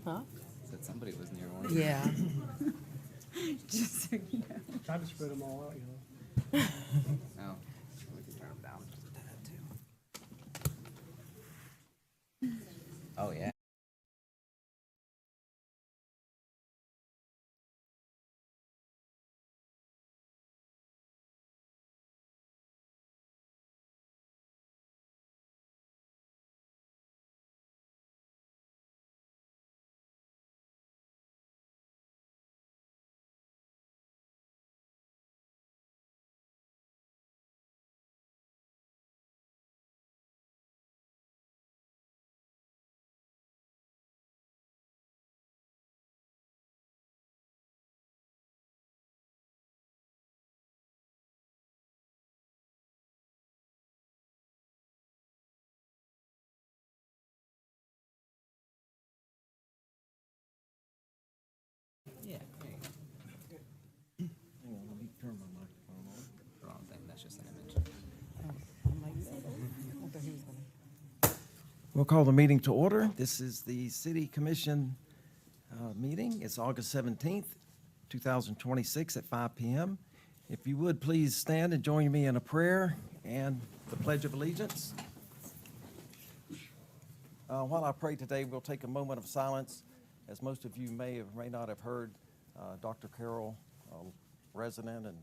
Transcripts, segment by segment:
Huh? Said somebody was near one. Yeah. Just so you know. Try to spread them all out, you know. Oh, we can turn them down just a tad too. Oh yeah. Yeah, great. Hang on, let me turn my microphone on. Wrong thing, that's just an image. I'm like, I thought he was gonna. We'll call the meeting to order. This is the City Commission meeting. It's August 17th, 2026 at 5 p.m. If you would, please stand and join me in a prayer and the Pledge of Allegiance. While I pray today, we'll take a moment of silence. As most of you may or may not have heard, Dr. Carroll, a resident and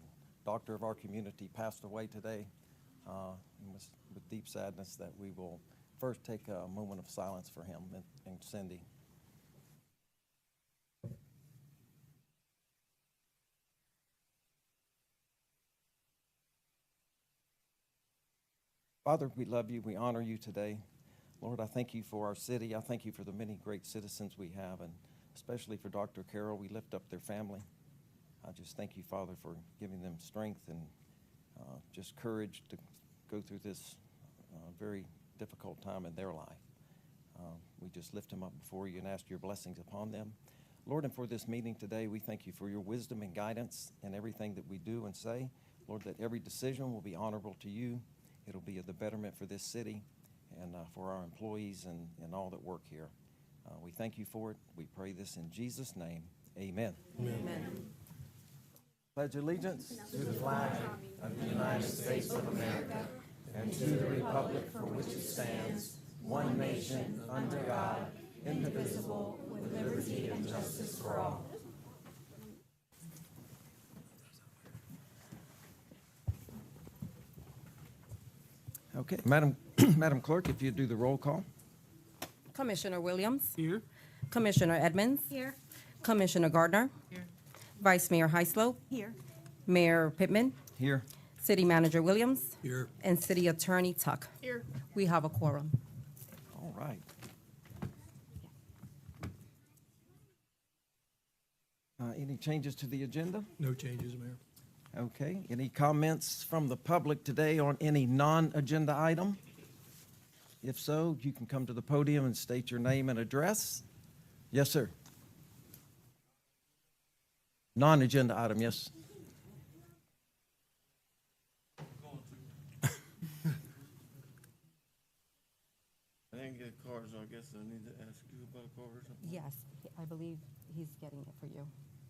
doctor of our community, passed away today. With deep sadness that we will first take a moment of silence for him and Cindy. Father, we love you. We honor you today. Lord, I thank you for our city. I thank you for the many great citizens we have, and especially for Dr. Carroll. We lift up their family. I just thank you, Father, for giving them strength and just courage to go through this very difficult time in their life. We just lift them up before you and ask your blessings upon them. Lord, and for this meeting today, we thank you for your wisdom and guidance in everything that we do and say. Lord, that every decision will be honorable to you. It'll be the betterment for this city and for our employees and all that work here. We thank you for it. We pray this in Jesus' name. Amen. Amen. Pledge allegiance to the flag of the United States of America and to the republic for which it stands, one nation, under God, indivisible, with liberty and justice for all. Okay, Madam Clerk, if you do the roll call. Commissioner Williams. Here. Commissioner Edmonds. Here. Commissioner Gardner. Here. Vice Mayor Heislow. Here. Mayor Pittman. Here. City Manager Williams. Here. And City Attorney Tuck. Here. We have a quorum. All right. Any changes to the agenda? No changes, Mayor. Okay, any comments from the public today on any non-agenda item? If so, you can come to the podium and state your name and address. Yes, sir. Non-agenda item, yes. I didn't get a card, so I guess I need to ask you about a card or something. Yes, I believe he's getting it for you.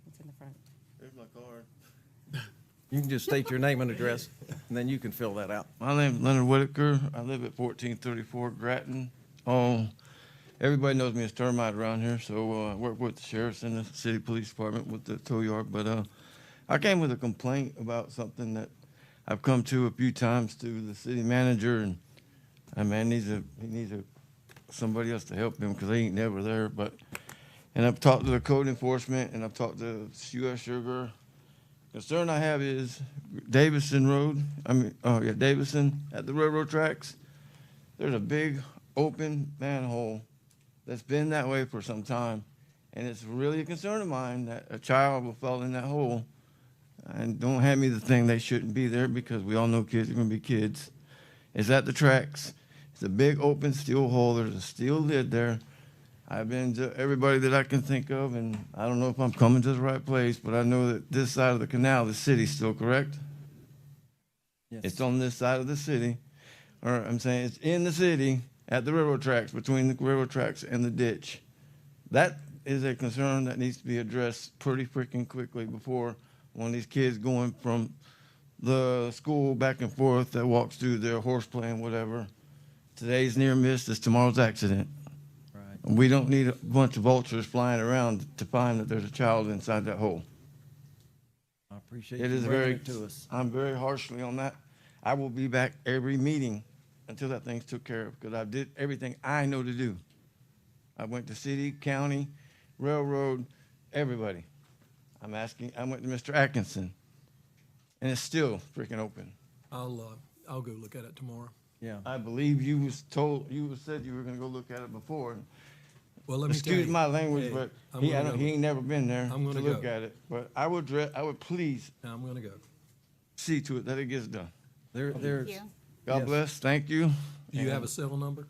It's in the front. There's my card. You can just state your name and address, and then you can fill that out. My name's Leonard Whitaker. I live at 1434 Grattan. Everybody knows me as Termite around here, so I work with the sheriffs and the city police department with the tow yard. But I came with a complaint about something that I've come to a few times to the city manager, and he needs somebody else to help him because he ain't never there. And I've talked to the code enforcement, and I've talked to U.S. Sugar. Concern I have is Davison Road. Davison at the railroad tracks. There's a big open manhole that's been that way for some time, and it's really a concern of mine that a child will fall in that hole. And don't hand me the thing they shouldn't be there because we all know kids are going to be kids. It's at the tracks. It's a big open steel hole. There's a steel lid there. I've been to everybody that I can think of, and I don't know if I'm coming to the right place, but I know that this side of the canal, the city's still correct. Yes. It's on this side of the city, or I'm saying it's in the city at the railroad tracks, between the railroad tracks and the ditch. That is a concern that needs to be addressed pretty freaking quickly before one of these kids going from the school back and forth that walks through their horse playing, whatever. Today's near miss is tomorrow's accident. Right. We don't need a bunch of vultures flying around to find that there's a child inside that hole. I appreciate It you is bringing very, it to us. I'm very harshly on that. I will be back every meeting until that thing's took care of, because I did everything I know to do. I went to city, county, railroad, everybody. I went to Mr. Atkinson, and it's still freaking open. I'll go look at it tomorrow. Yeah. I believe you said you were gonna go look at it before. Well, let me tell Excuse you. my language, Hey, but I'm he gonna go. ain't never been there I'm to gonna look go. at it. But I would please Now I'm gonna go. see to it that it gets done. There's, you. God Yes. bless, thank you. Do you have a And- cell number?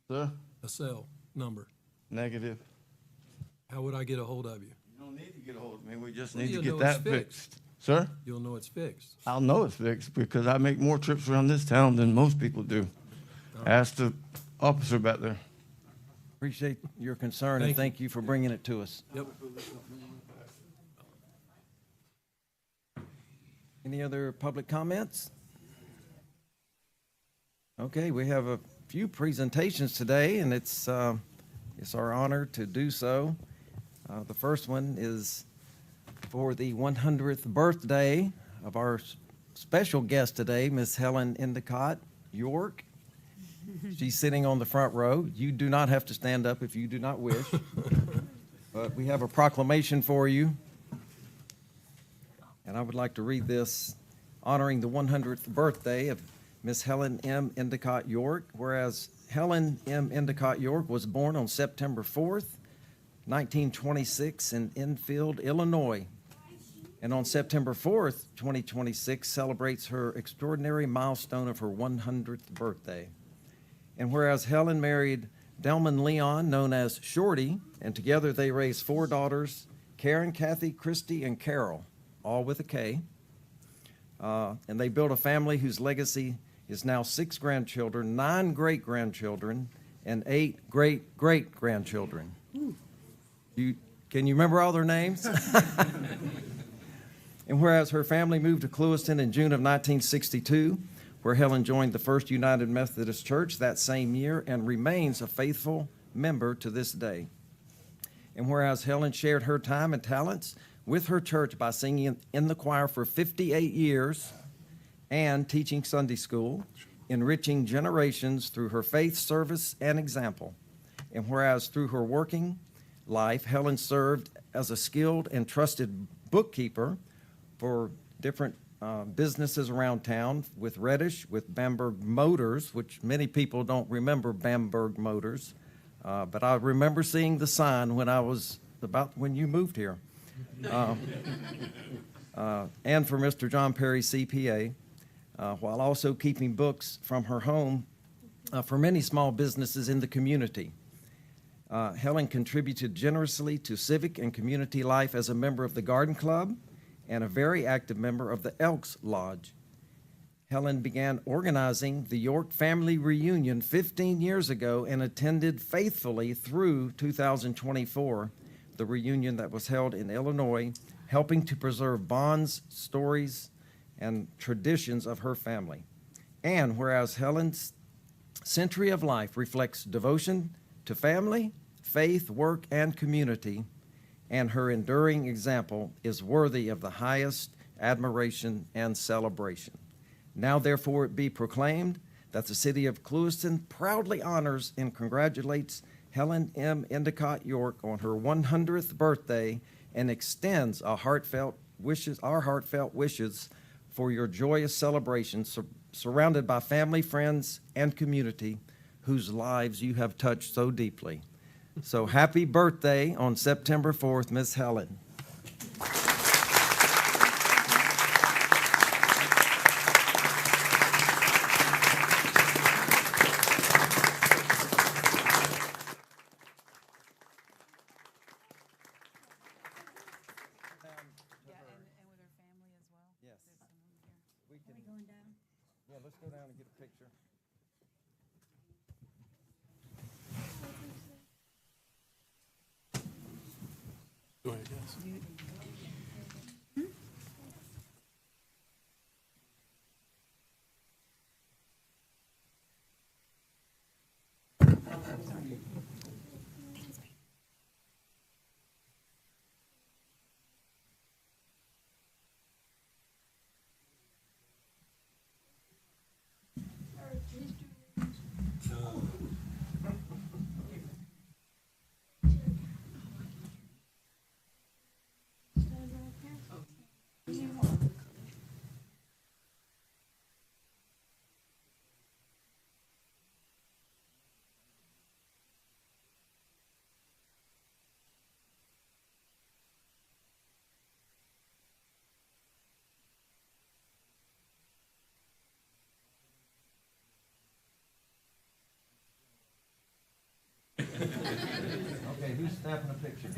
Sir? A cell number? Negative. How would I get a hold of you? You don't need to get a hold of me, we just Well, need to you'll get know that it's fixed. Sir? You'll know it's fixed. I'll know it's fixed because I make more trips around this town than most people do. Ask the officer back there. appreciate your concern, and Thank you. thank you for bringing it to us. Yep. Any other public comments? Okay, we have a few presentations today, and it's our honor to do so. The first one is for the 100th birthday of our special guest today, Miss Helen Endicott York. She's sitting on the front row. You do not have to stand up if you do not wish. But we have a proclamation for you. And I would like to read this honoring the 100th birthday of Miss Helen M. Endicott York. Whereas Helen M. Endicott York was born on September 4th, 1926 in Enfield, Illinois. And on September 4th, 2026 celebrates her extraordinary milestone of her 100th birthday. And whereas Helen married Delman Leon, known as Shorty, and together they raised 4 daughters, Karen, Kathy, Christy, and Carol, all with a K. And they built a family whose legacy is now 6 grandchildren, 9 great-grandchildren, and 8 great-great-grandchildren. Can you remember all their names? And whereas her family moved to Clewiston in June of 1962, where Helen joined the First United Methodist Church that same year and remains a faithful member to this day. And whereas Helen shared her time and talents with her church by singing in the choir for 58 years and teaching Sunday school, enriching generations through her faith, service, and example. And whereas through her working life, Helen served as a skilled and trusted bookkeeper for different businesses around town with Reddish, with Bamberg Motors, which many people don't remember Bamberg Motors, but I remember seeing the sign when I was about when you moved here. And for Mr. John Perry, CPA, while also keeping books from her home for many small businesses in the community. Helen contributed generously to civic and community life as a member of the Garden Club and a very active member of the Elks Lodge. Helen began organizing the York Family Reunion 15 years ago and attended faithfully through 2024, the reunion that was held in Illinois, helping to preserve bonds, stories, and traditions of her family. And whereas Helen's century of life reflects devotion to family, faith, work, and community, and her enduring example is worthy of the highest admiration and celebration. Now, therefore, it be proclaimed that the city of Clewiston proudly honors and congratulates Helen M. Endicott York on her 100th birthday and extends our heartfelt wishes for your joyous celebration, surrounded by family, friends, and community whose lives you have touched so deeply. So happy birthday on September 4th, Miss Helen. Yeah, and with her family as well? Yes. There's some over here. We can, yeah, let's go down and get a picture. Go ahead, guys. Okay, who's snapping a picture?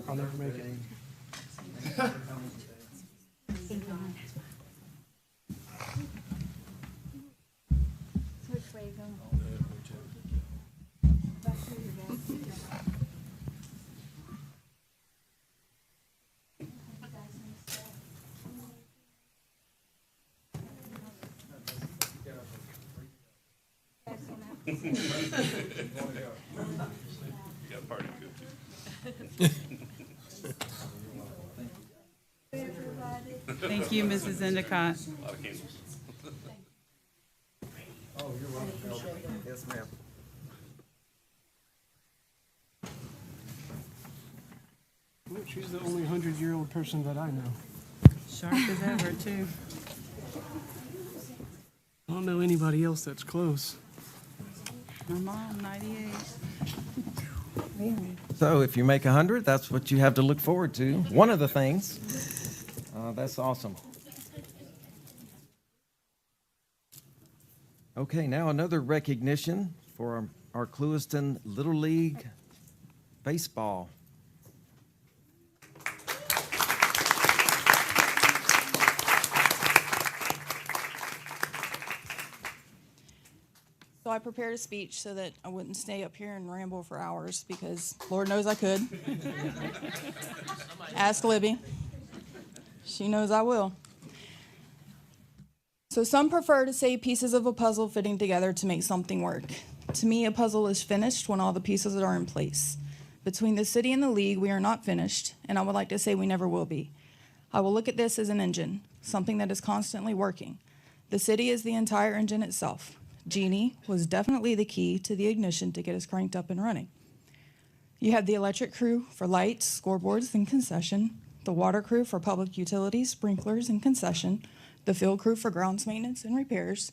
I'll never make it. Which way you going? Thank you, Mrs. Endicott. Yes, ma'am. She's the only 100-year-old person that I know. Sharp as ever, too. I don't know anybody else that's close. My mom, 98. So if you make 100, that's what you have to look forward to. One of the things. That's awesome. Okay, now another recognition for our Clewiston Little League baseball. So I prepared a speech so that I wouldn't stay up here and ramble for hours because Lord knows I could. Ask Libby. She knows I will. So some prefer to say pieces of a puzzle fitting together to make something work. To me, a puzzle is finished when all the pieces are in place. Between the city and the league, we are not finished, and I would like to say we never will be. I will look at this as an engine, something that is constantly working. The city is the entire engine itself. Jeannie was definitely the key to the ignition to get us cranked up and running. You have the electric crew for lights, scoreboards, and concession, the water crew for public utilities, sprinklers, and concession, the field crew for grounds maintenance and repairs.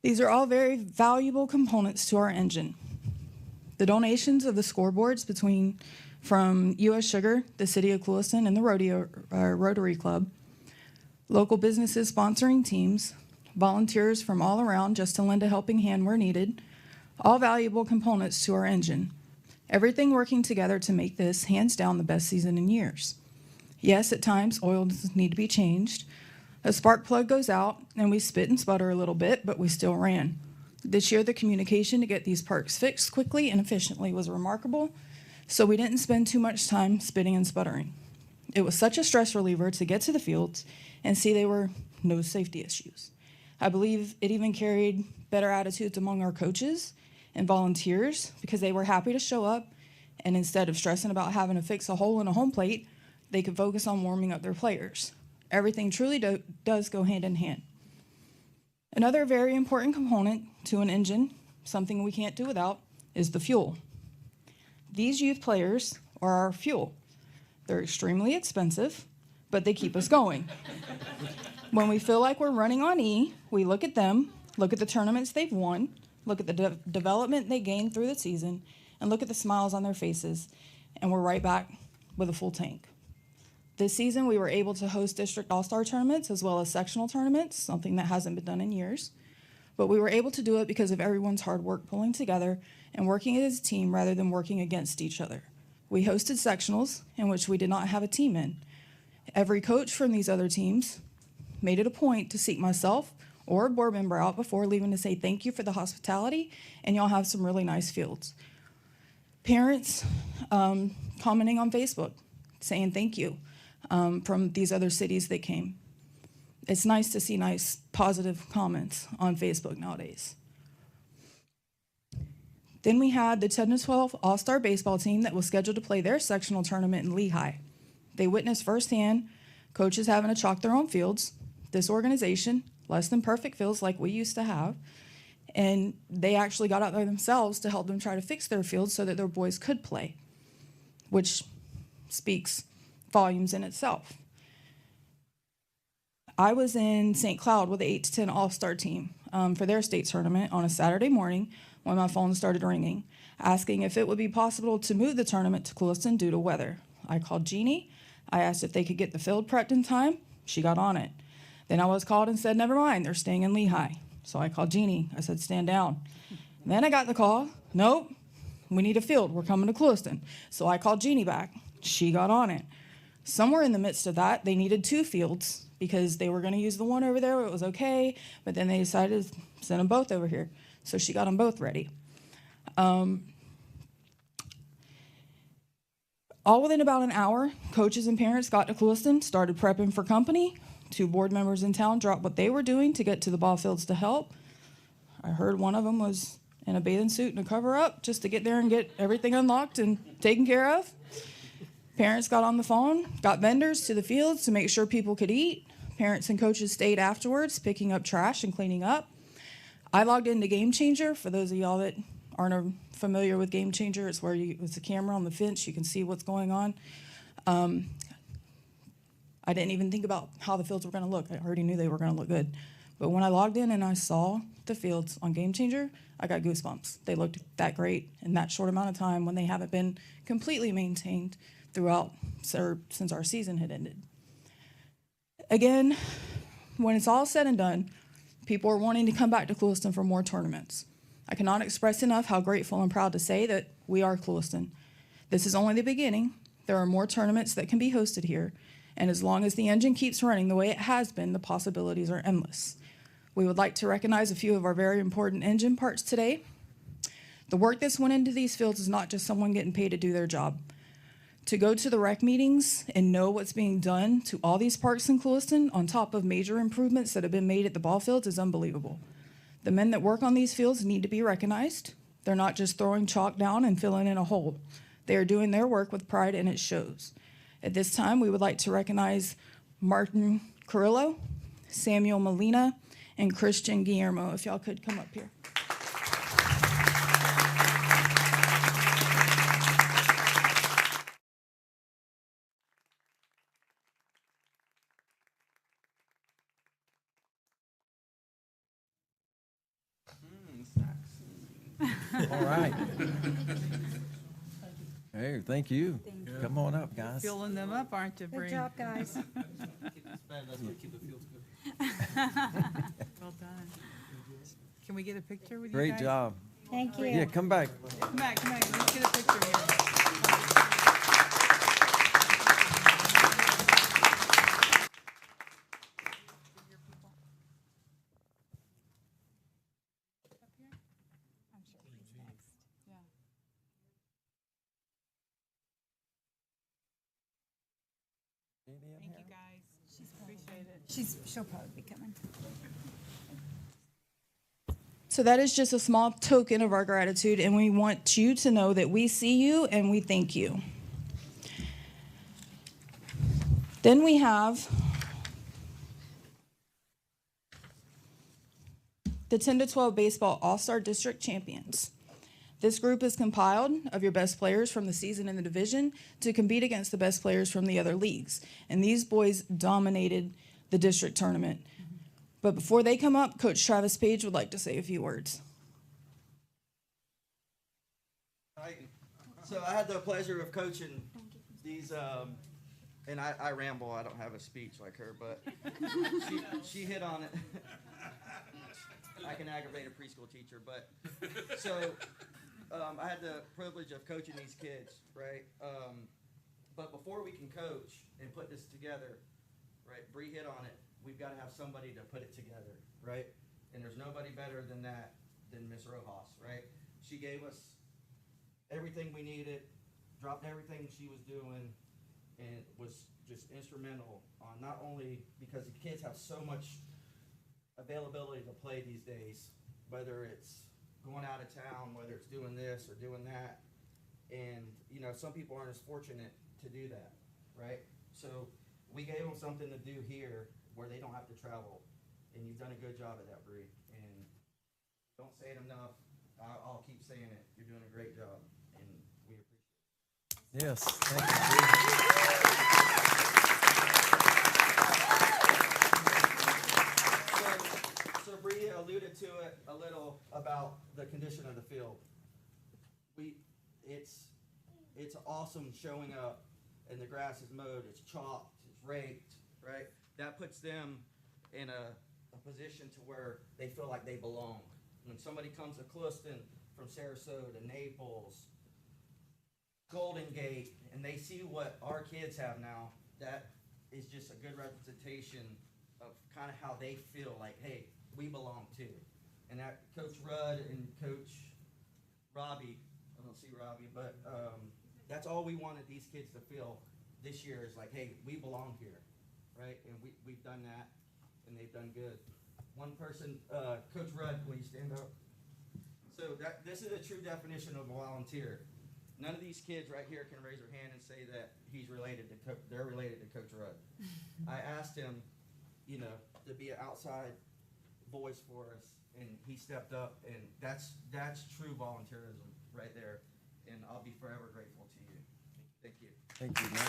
These are all very valuable components to our engine. The donations of the scoreboards from U.S. Sugar, the City of Clewiston, and the Rotary Club, local businesses sponsoring teams, volunteers from all around just to lend a helping hand where needed, all valuable components to our engine. Everything working together to make this, hands down, the best season in years. Yes, at times, oils need to be changed. A spark plug goes out, and we spit and sputter a little bit, but we still ran. This year, the communication to get these parks fixed quickly and efficiently was remarkable, so we didn't spend too much time spitting and sputtering. It was such a stress reliever to get to the fields and see there were no safety issues. I believe it even carried better attitudes among our coaches and volunteers because they were happy to show up, and instead of stressing about having to fix a hole in a home plate, they could focus on warming up their players. Everything truly does go hand in hand. Another very important component to an engine, something we can't do without, is the fuel. These youth players are our fuel. They're extremely expensive, but they keep us going. When we feel like we're running on E, we look at them, look at the tournaments they've won, look at the development they gained through the season, and look at the smiles on their faces, and we're right back with a full tank. This season, we were able to host district all-star tournaments as well as sectional tournaments, something that hasn't been done in years. But we were able to do it because of everyone's hard work pulling together and working as a team rather than working against each other. We hosted sectionals in which we did not have a team in. Every coach from these other teams made it a point to seek myself or a board member out before leaving to say thank you for the hospitality, and y'all have some really nice fields. Parents commenting on Facebook, saying thank you from these other cities that came. It's nice to see nice, positive comments on Facebook nowadays. Then we had the 10 to 12 All-Star baseball team that was scheduled to play their sectional tournament in Lehigh. They witnessed firsthand coaches having to chalk their own fields, this organization, less than perfect fields like we used to have, and they actually got out there themselves to help them try to fix their fields so that their boys could play, which speaks volumes in itself. I was in St. Cloud with the 8 to 10 All-Star team for their state tournament on a Saturday morning when my phone started ringing, asking if it would be possible to move the tournament to Clewiston due to weather. I called Jeannie. I asked if they could get the field prepped in time. She got on it. Then I was called and said, never mind, they're staying in Lehigh. So I called Jeannie. I said, stand down. Then I got the call, nope, we need a field. We're coming to Clewiston. So I called Jeannie back. She got on it. Somewhere in the midst of that, they needed 2 fields because they were going to use the one over there. It was okay, but then they decided to send them both over here. So she got them both ready. All within about an hour, coaches and parents got to Clewiston, started prepping for company. 2 board members in town dropped what they were doing to get to the ball fields to help. I heard one of them was in a bathing suit and a cover-up just to get there and get everything unlocked and taken care of. Parents got on the phone, got vendors to the fields to make sure people could eat. Parents and coaches stayed afterwards, picking up trash and cleaning up. I logged into Game Changer. For those of y'all that aren't familiar with Game Changer, it's where it's a camera on the fence. You can see what's going on. I didn't even think about how the fields were going to look. I already knew they were going to look good. But when I logged in and I saw the fields on Game Changer, I got goosebumps. They looked that great in that short amount of time when they haven't been completely maintained throughout since our season had ended. Again, when it's all said and done, people are wanting to come back to Clewiston for more tournaments. I cannot express enough how grateful and proud to say that we are Clewiston. This is only the beginning. There are more tournaments that can be hosted here, and as long as the engine keeps running the way it has been, the possibilities are endless. We would like to recognize a few of our very important engine parts today. The work that's went into these fields is not just someone getting paid to do their job. To go to the rec meetings and know what's being done to all these parks in Clewiston on top of major improvements that have been made at the ball fields is unbelievable. The men that work on these fields need to be recognized. They're not just throwing chalk down and filling in a hole. They are doing their work with pride, and it shows. At this time, we would like to recognize Martin Carrillo, Samuel Molina, and Christian Guillermo. If y'all could come up here. All right. Hey, thank you. Come on up, guys. Filling them up, aren't you, Bree? Good job, guys. Well done. Can we get a picture with you guys? Great job. Thank you. Yeah, come back. Come back, let's get a picture here. Thank you, guys. Appreciate it. She'll probably be coming. So that is just a small token of our gratitude, and we want you to know that we see you and we thank you. Then we have the 10 to 12 Baseball All-Star District Champions. This group is compiled of your best players from the season in the division to compete against the best players from the other leagues. And these boys dominated the district tournament. But before they come up, Coach Travis Page would like to say a few words. So I had the pleasure of coaching these, and I ramble. I don't have a speech like her, but she hit on it. I can aggravate a preschool teacher, but so I had the privilege of coaching these kids, right? But before we can coach and put this together, right, Bree hit on it, we've got to have somebody to put it together, right? And there's nobody better than that, than Miss Rojas, right? She gave us everything we needed, dropped everything she was doing, and was just instrumental on not only because the kids have so much availability to play these days, whether it's going out of town, whether it's doing this or doing that. And, you know, some people aren't as fortunate to do that, right? So we gave them something to do here where they don't have to travel. And you've done a good job at that, Bree. And don't say it enough. I'll keep saying it. You're doing a great job, and we appreciate it. Yes, thank you. So Bree alluded to it a little about the condition of the field. It's awesome showing up, and the grass is mowed, it's chopped, it's raked, right? That puts them in a position to where they feel like they belong. When somebody comes to Clewiston from Sarasota, Naples, Golden Gate, and they see what our kids have now, that is just a good representation of kind of how they feel like, hey, we belong too. And that Coach Rudd and Coach Robbie, I don't see Robbie, but that's all we wanted these kids to feel this year is like, hey, we belong here, right? And we've done that, and they've done good. One person, Coach Rudd, will you stand up? So this is a true definition of a volunteer. None of these kids right here can raise their hand and say that they're related to Coach Rudd. I asked him, you know, to be an outside voice for us, and he stepped up, and that's true volunteerism right there. And I'll be forever grateful to you. Thank you. Thank you, man.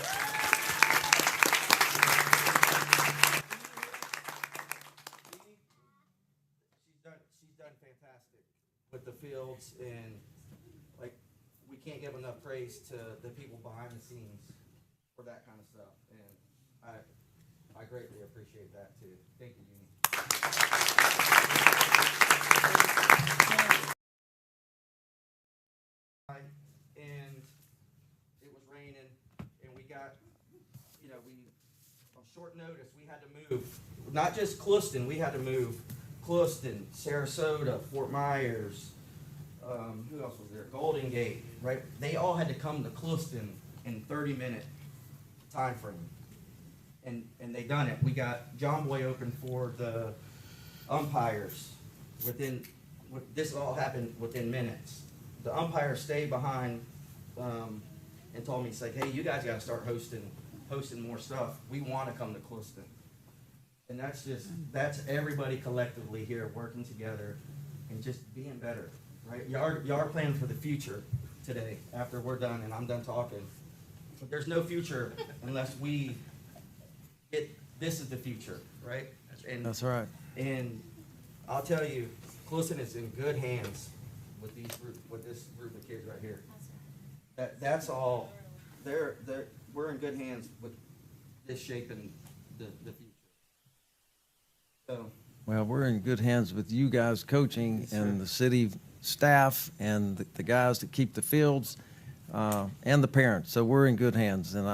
She's done fantastic with the fields, and like we can't give enough praise to the people behind the scenes for that kind of stuff. And I greatly appreciate that too. Thank you, Jeannie. And it was raining, and we got, you know, on short notice, we had to move. Not just Clewiston, we had to move Clewiston, Sarasota, Fort Myers, who else was there? Golden Gate, right? They all had to come to Clewiston in 30-minute time frame. And they done it. We got John Boy open for the umpires this all happened within minutes. The umpires stayed behind and told me, it's like, hey, you guys got to start hosting more stuff. We want to come to Clewiston. And that's everybody collectively here working together and just being better, right? Y'all are planning for the future today after we're done and I'm done talking. But there's no future unless this is the future, right? And That's right. And I'll tell you, Clewiston is in good hands with this group of kids right here. That's all. We're in good hands with this shaping the future. So. Well, we're in good hands with you guys coaching and the city staff and the guys that keep the fields and the parents. So we're in good hands, and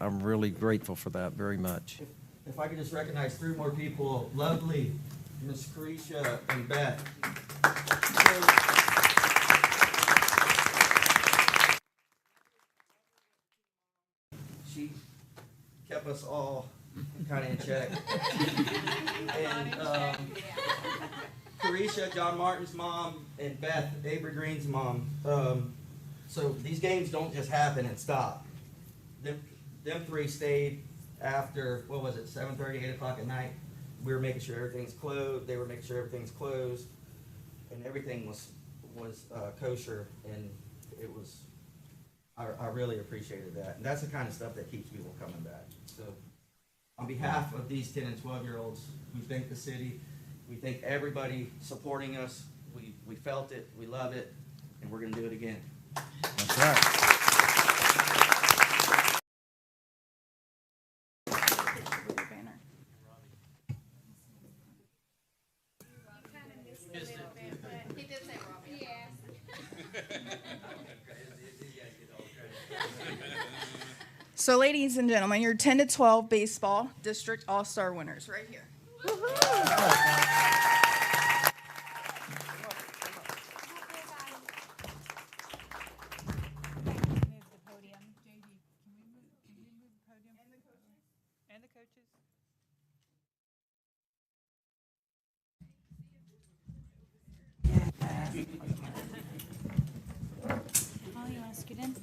I'm really grateful for that very much. If I could just recognize 3 more people, lovely Miss Carisha and Beth. She kept us all kind of in check. And Carisha, John Martin's mom, and Beth, Avery Green's mom. So these games don't just happen and stop. Them 3 stayed after, 7:30, 8 o'clock at night. We were making sure everything's closed. They were making sure everything's closed. And everything was kosher. And it was, I really appreciated that. And that's the kind of stuff that keeps people coming back. So on behalf of these 10 and 12-year-olds, we thank the city. We thank everybody supporting us. We felt it. We love it. And we're going to do it again. That's right. He did say Robbie. Yes. So, ladies and gentlemen, your 10 to 12 baseball district all-star winners right here. And the coaches. Oh, you want to scoot in?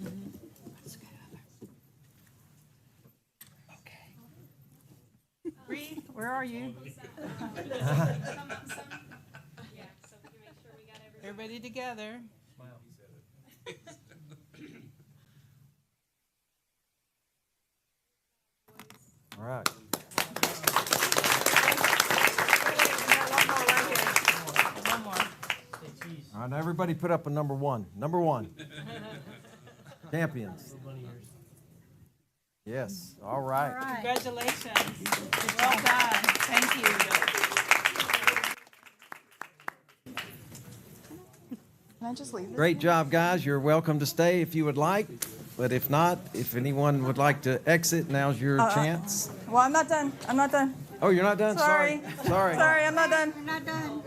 Bree, where are you? Everybody together. All right. One more. All right, now everybody put up a number one. Number one. Champions. Yes, all right. Congratulations. Well done. Thank you. Can I just leave this? Great job, guys. You're welcome to stay if you would like. But if not, if anyone would like to exit, now's your chance. Well, I'm not done. I'm not done. Oh, you're not done? Sorry. Sorry. Sorry, I'm not done. We're not done.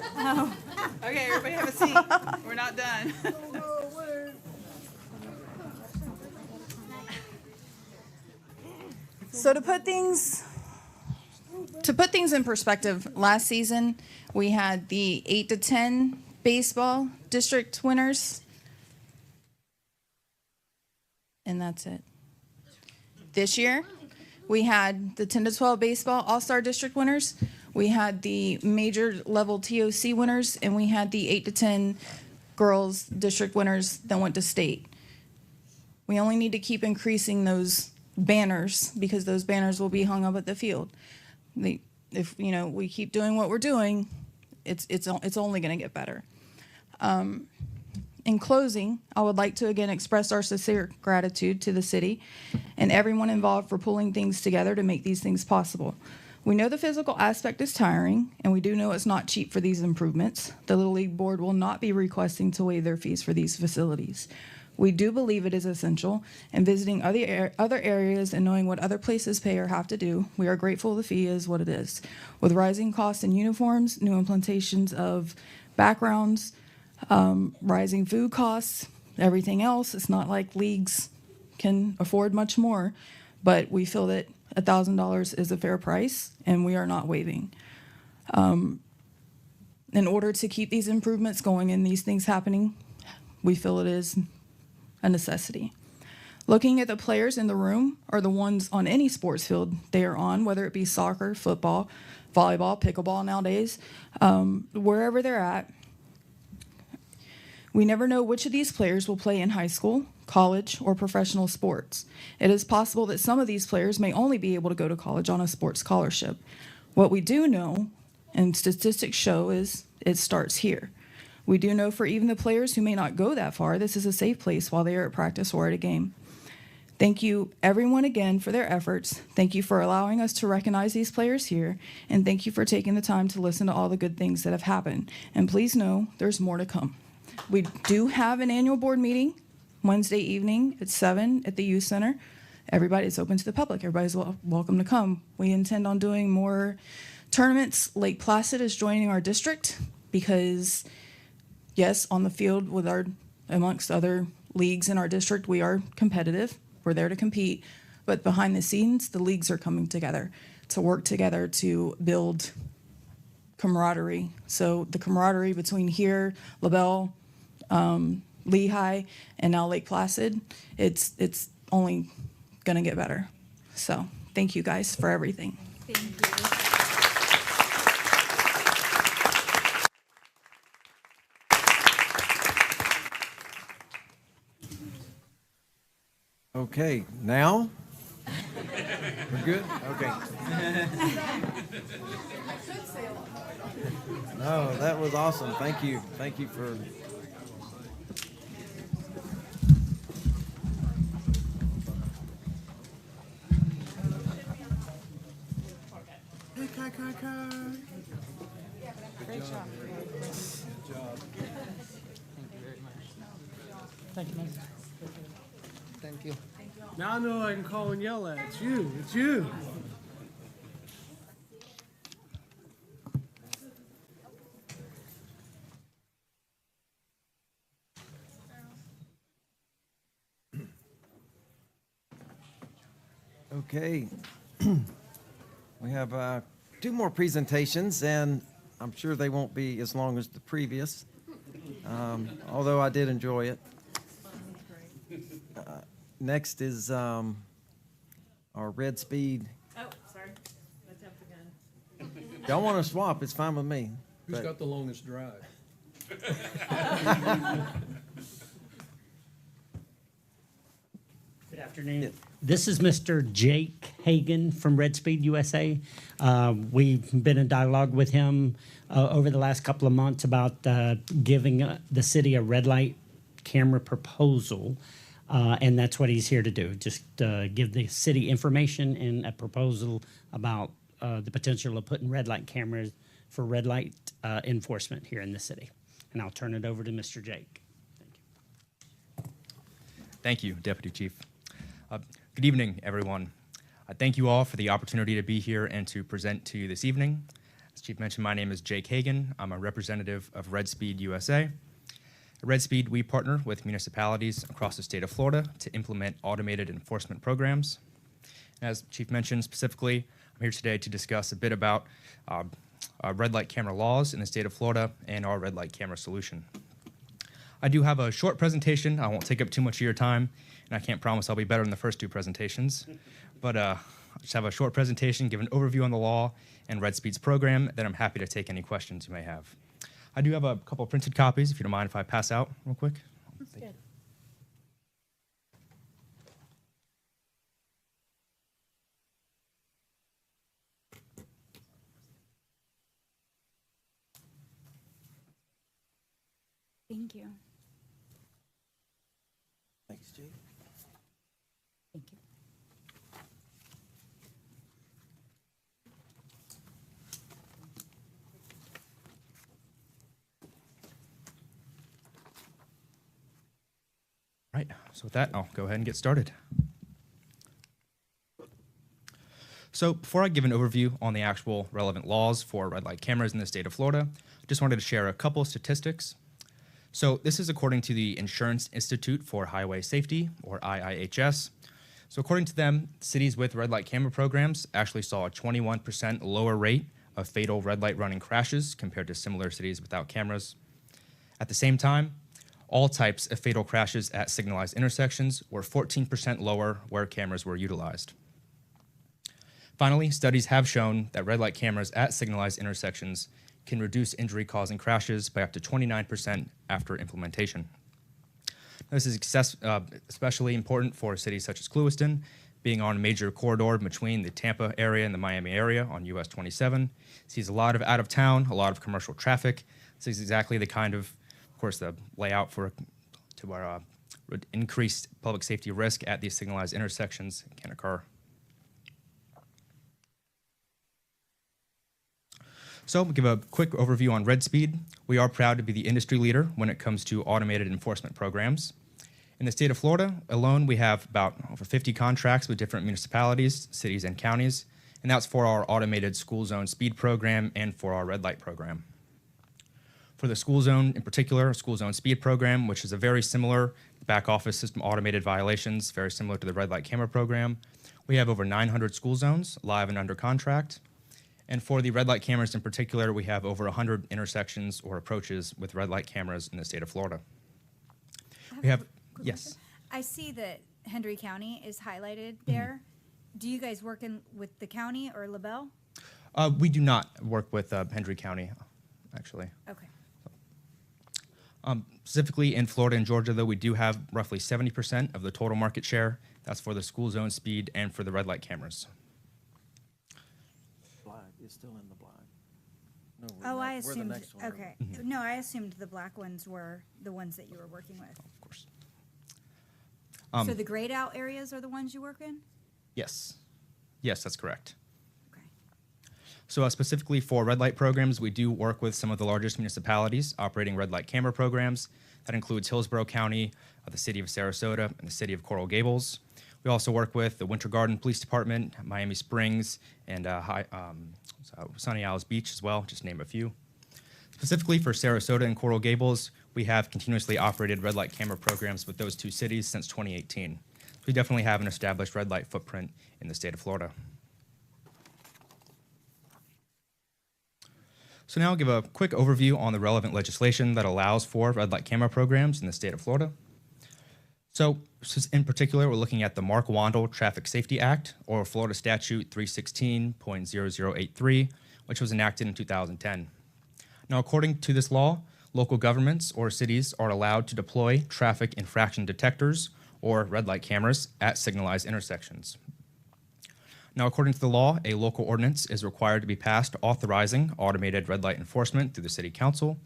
Okay, everybody have a seat. We're not done. So to put things in perspective, last season we had the 8 to 10 baseball district winners, and that's it. This year we had the 10 to 12 baseball all-star district winners. We had the major level TOC winners, and we had the 8 to 10 girls district winners that went to state. We only need to keep increasing those banners because those banners will be hung up at the field. If we keep doing what we're doing, it's only going to get better. In closing, I would like to again express our sincere gratitude to the city and everyone involved for pulling things together to make these things possible. We know the physical aspect is tiring, and we do know it's not cheap for these improvements. The Little League Board will not be requesting to waive their fees for these facilities. We do believe it is essential, and visiting other areas and knowing what other places pay or have to do, we are grateful the fee is what it is. With rising costs in uniforms, new implementations of backgrounds, rising food costs, everything else, it's not like leagues can afford much more, but we feel that $1,000 is a fair price, and we are not waiving. In order to keep these improvements going and these things happening, we feel it is a necessity. Looking at the players in the room are the ones on any sports field they are on, whether it be soccer, football, volleyball, pickleball nowadays, wherever they're at. We never know which of these players will play in high school, college, or professional sports. It is possible that some of these players may only be able to go to college on a sports scholarship. What we do know, and statistics show, is it starts here. We do know for even the players who may not go that far, this is a safe place while they are at practice or at a game. Thank you, everyone, again, for their efforts. Thank you for allowing us to recognize these players here, and thank you for taking the time to listen to all the good things that have happened. And please know there's more to come. We do have an annual board meeting Wednesday evening at 7 at the youth center. It's open to the public. Everybody's welcome to come. We intend on doing more tournaments. Lake Placid is joining our district because, yes, on the field with amongst other leagues in our district, we are competitive. We're there to compete. But behind the scenes, the leagues are coming together to work together to build camaraderie. So the camaraderie between here, LaBelle, Lehigh, and now Lake Placid, it's only going to get better. So thank you guys for everything. Thank you. Okay, now? We're good? Okay. No, that was awesome. Thank you. Thank you for... Great job. Thank you, man. Thank you. Now I know I can call and yell at. It's you. It's you. Okay. We have 2 more presentations, and I'm sure they won't be as long as the previous, although I did enjoy it. Next is our Red Speed. Oh, sorry. Let's have the gun. Y'all want to swap, it's fine with me. Who's but- got the longest drive? Good afternoon. This is Mr. Jake Hagan from Red Speed USA. We've been in dialogue with him over the last couple of months about giving the city a red light camera proposal, and that's what he's here to do, just give the city information and a proposal about the potential of putting red light cameras for red light enforcement here in the city. And I'll turn it over to Mr. Jake. Thank you, Deputy Chief. Good evening, everyone. Thank you all for the opportunity to be here and to present to you this evening. As Chief mentioned, my name is Jake Hagan. I'm a representative of Red Speed USA. At Red Speed, we partner with municipalities across the state of Florida to implement automated enforcement programs. As Chief mentioned specifically, I'm here today to discuss a bit about red light camera laws in the state of Florida and our red light camera solution. I do have a short presentation. I won't take up too much of your time, and I can't promise I'll be better than the first 2 presentations. But I'll just have a short presentation, give an overview on the law and Red Speed's program, then I'm happy to take any questions you may have. I do have a couple of printed copies, if you don't mind if I pass out real quick. That's good. Thank you. Thanks, Jake. Thank you. Right, so with that, I'll go ahead and get started. So before I give an overview on the actual relevant laws for red light cameras in the state of Florida, I just wanted to share a couple of statistics. So this is according to the Insurance Institute for Highway Safety, or IIHS. So according to them, cities with red light camera programs actually saw a 21% lower rate of fatal red light running crashes compared to similar cities without cameras. At the same time, all types of fatal crashes at signalized intersections were 14% lower where cameras were utilized. Finally, studies have shown that red light cameras at signalized intersections can reduce injury-causing crashes by up to 29% after implementation. This is especially important for cities such as Clewiston, being on a major corridor between the Tampa area and the Miami area on US 27. Sees a lot of out-of-town, a lot of commercial traffic. This is exactly the kind of course, the layout to our increased public safety risk at these signalized intersections can occur. So we'll give a quick overview on Red Speed. We are proud to be the industry leader when it comes to automated enforcement programs. In the state of Florida alone, we have about over 50 contracts with different municipalities, cities, and counties, and that's for our automated school zone speed program and for our red light program. For the school zone in particular, school zone speed program, which is a very similar back office system automated violations, very similar to the red light camera program. We have over 900 school zones live and under contract. And for the red light cameras in particular, we have over 100 intersections or approaches with red light cameras in the state of Florida. We have, yes. I see that Hendry County is highlighted there. Do you guys work with the county or LaBelle? We do not work with Hendry County, actually. Okay. Specifically in Florida and Georgia, though, we do have roughly 70% of the total market share. That's for the school zone speed and for the red light cameras. Black is still in the black. No, Oh, I we're the assumed, next one. okay. No, I assumed the black ones were the ones that you were working with. Of course. So the grayed out areas are the ones you work in? Yes. Yes, that's correct. Okay. So specifically for red light programs, we do work with some of the largest municipalities operating red light camera programs. That includes Hillsborough County, the city of Sarasota, and the city of Coral Gables. We also work with the Winter Garden Police Department, Miami Springs, and Sunny Isles Beach as well, just to name a few. Specifically for Sarasota and Coral Gables, we have continuously operated red light camera programs with those two cities since 2018. So we definitely have an established red light footprint in the state of Florida. So now I'll give a quick overview on the relevant legislation that allows for red light camera programs in the state of Florida. So in particular, we're looking at the Mark Wandel Traffic Safety Act, or Florida Statute 316.0083, which was enacted in 2010. Now, according to this law, local governments or cities are allowed to deploy traffic infraction detectors, or red light cameras, at signalized intersections. Now, according to the law, a local ordinance is required to be passed authorizing automated red light enforcement through the City Council,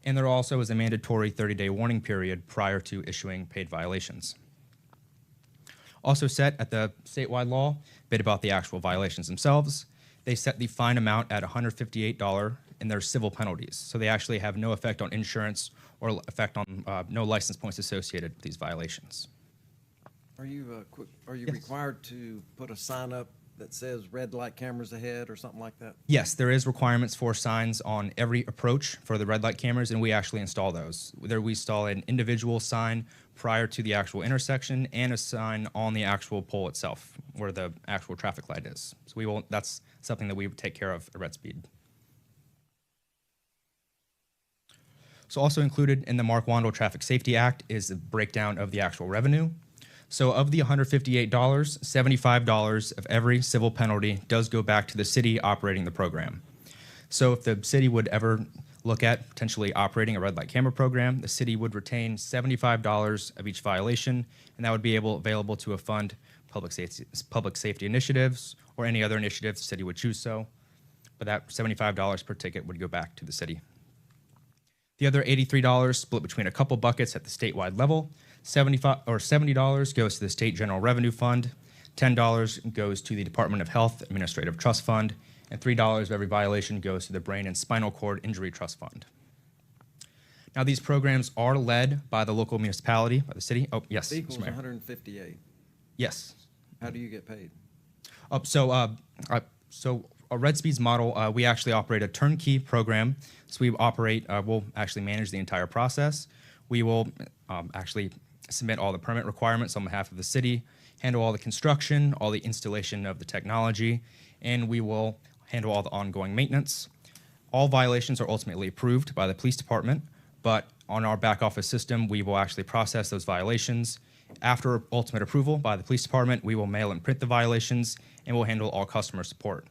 and there also is a mandatory 30-day warning period prior to issuing paid violations. Also set at the statewide law, a bit about the actual violations themselves. They set the fine amount at $158 and their civil penalties, so they actually have no effect on insurance or effect on no license points associated with these violations. Are you Yes. required to put a sign up that says red light cameras ahead or something like that? Yes, there is requirements for signs on every approach for the red light cameras, and we actually install those. There we install an individual sign prior to the actual intersection and a sign on the actual pole itself where the actual traffic light is. So that's something that we would take care of at red speed. So also included in the Mark Wandel Traffic Safety Act is the breakdown of the actual revenue. So of the $158, $75 of every civil penalty does go back to the city operating the program. So if the city would ever look at potentially operating a red light camera program, the city would retain $75 of each violation, and that would be available to fund public safety initiatives or any other initiatives the city would choose so. But that $75 per ticket would go back to the city. The other $83 split between a couple buckets at the statewide level. $70 goes to the State General Revenue Fund, $10 goes to the Department of Health Administrative Trust Fund, and $3 of every violation goes to the Brain and Spinal Cord Injury Trust Fund. Now, these programs are led by the local municipality, by the city. Oh, yes, Equals Mr. Mayor. 158. Yes. How do you get paid? So a Red Speeds model, we actually operate a turnkey program. So we operate, we'll actually manage the entire process. We will actually submit all the permit requirements on behalf of the city, handle all the construction, all the installation of the technology, and we will handle all the ongoing maintenance. All violations are ultimately approved by the police department, but on our back office system, we will actually process those violations. After ultimate approval by the police department, we will mail and print the violations, and we'll handle all customer support.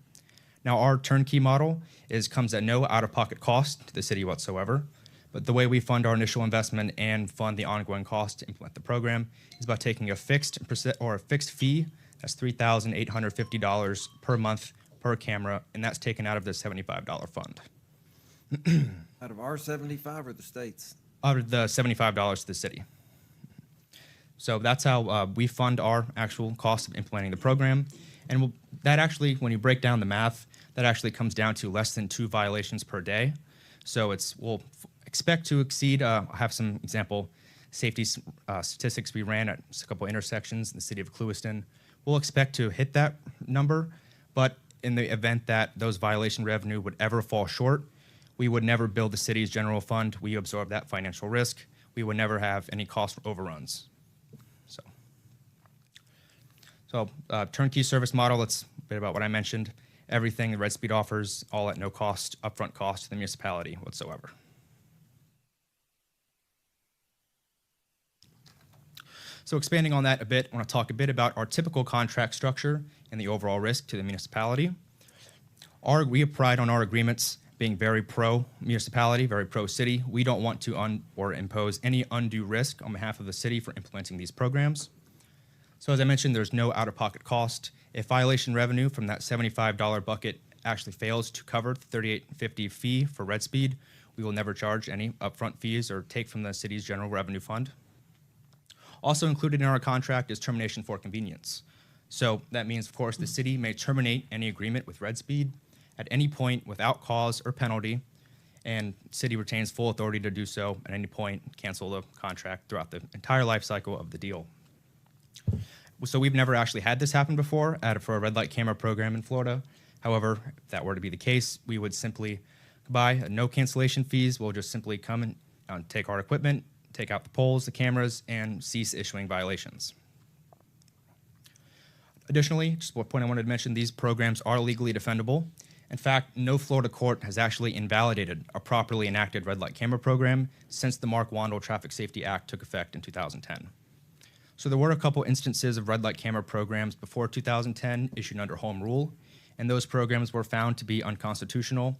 Now, our turnkey model comes at no out-of-pocket cost to the city whatsoever, but the way we fund our initial investment and fund the ongoing cost to implement the program is by taking a fixed fee, that's $3,850 per month per camera, and that's taken out of the $75 fund. Out of our 75 or the state's? Out of the $75 to the city. So that's how we fund our actual cost of implementing the program. And that actually, when you break down the math, that actually comes down to less than 2 violations per day. So we'll expect to exceed, have some example safety statistics we ran at a couple intersections in the city of Clewiston. We'll expect to hit that number, but in the event that those violation revenue would ever fall short, we would never bill the city's general fund. We absorb that financial risk. We would never have any cost overruns. So turnkey service model, that's a bit about what I mentioned. Everything Red Speed offers, all at no cost, upfront cost to the municipality whatsoever. So expanding on that a bit, I want to talk a bit about our typical contract structure and the overall risk to the municipality. We pride on our agreements being very pro-municipality, very pro-city. We don't want to impose any undue risk on behalf of the city for implementing these programs. So as I mentioned, there's no out-of-pocket cost. If violation revenue from that $75 bucket actually fails to cover the $38.50 fee for Red Speed, we will never charge any upfront fees or take from the city's general revenue fund. Also included in our contract is termination for convenience. So that means, of course, the city may terminate any agreement with Red Speed at any point without cause or penalty, and city retains full authority to do so at any point, cancel the contract throughout the entire life cycle of the deal. So we've never actually had this happen before for a red light camera program in Florida. However, if that were to be the case, we would simply buy no cancellation fees. We'll just simply come and take our equipment, take out the poles, the cameras, and cease issuing violations. Additionally, just one point I wanted to mention, these programs are legally defendable. In fact, no Florida court has actually invalidated a properly enacted red light camera program since the Mark Wandel Traffic Safety Act took effect in 2010. So there were a couple instances of red light camera programs before 2010 issued under home rule, and those programs were found to be unconstitutional.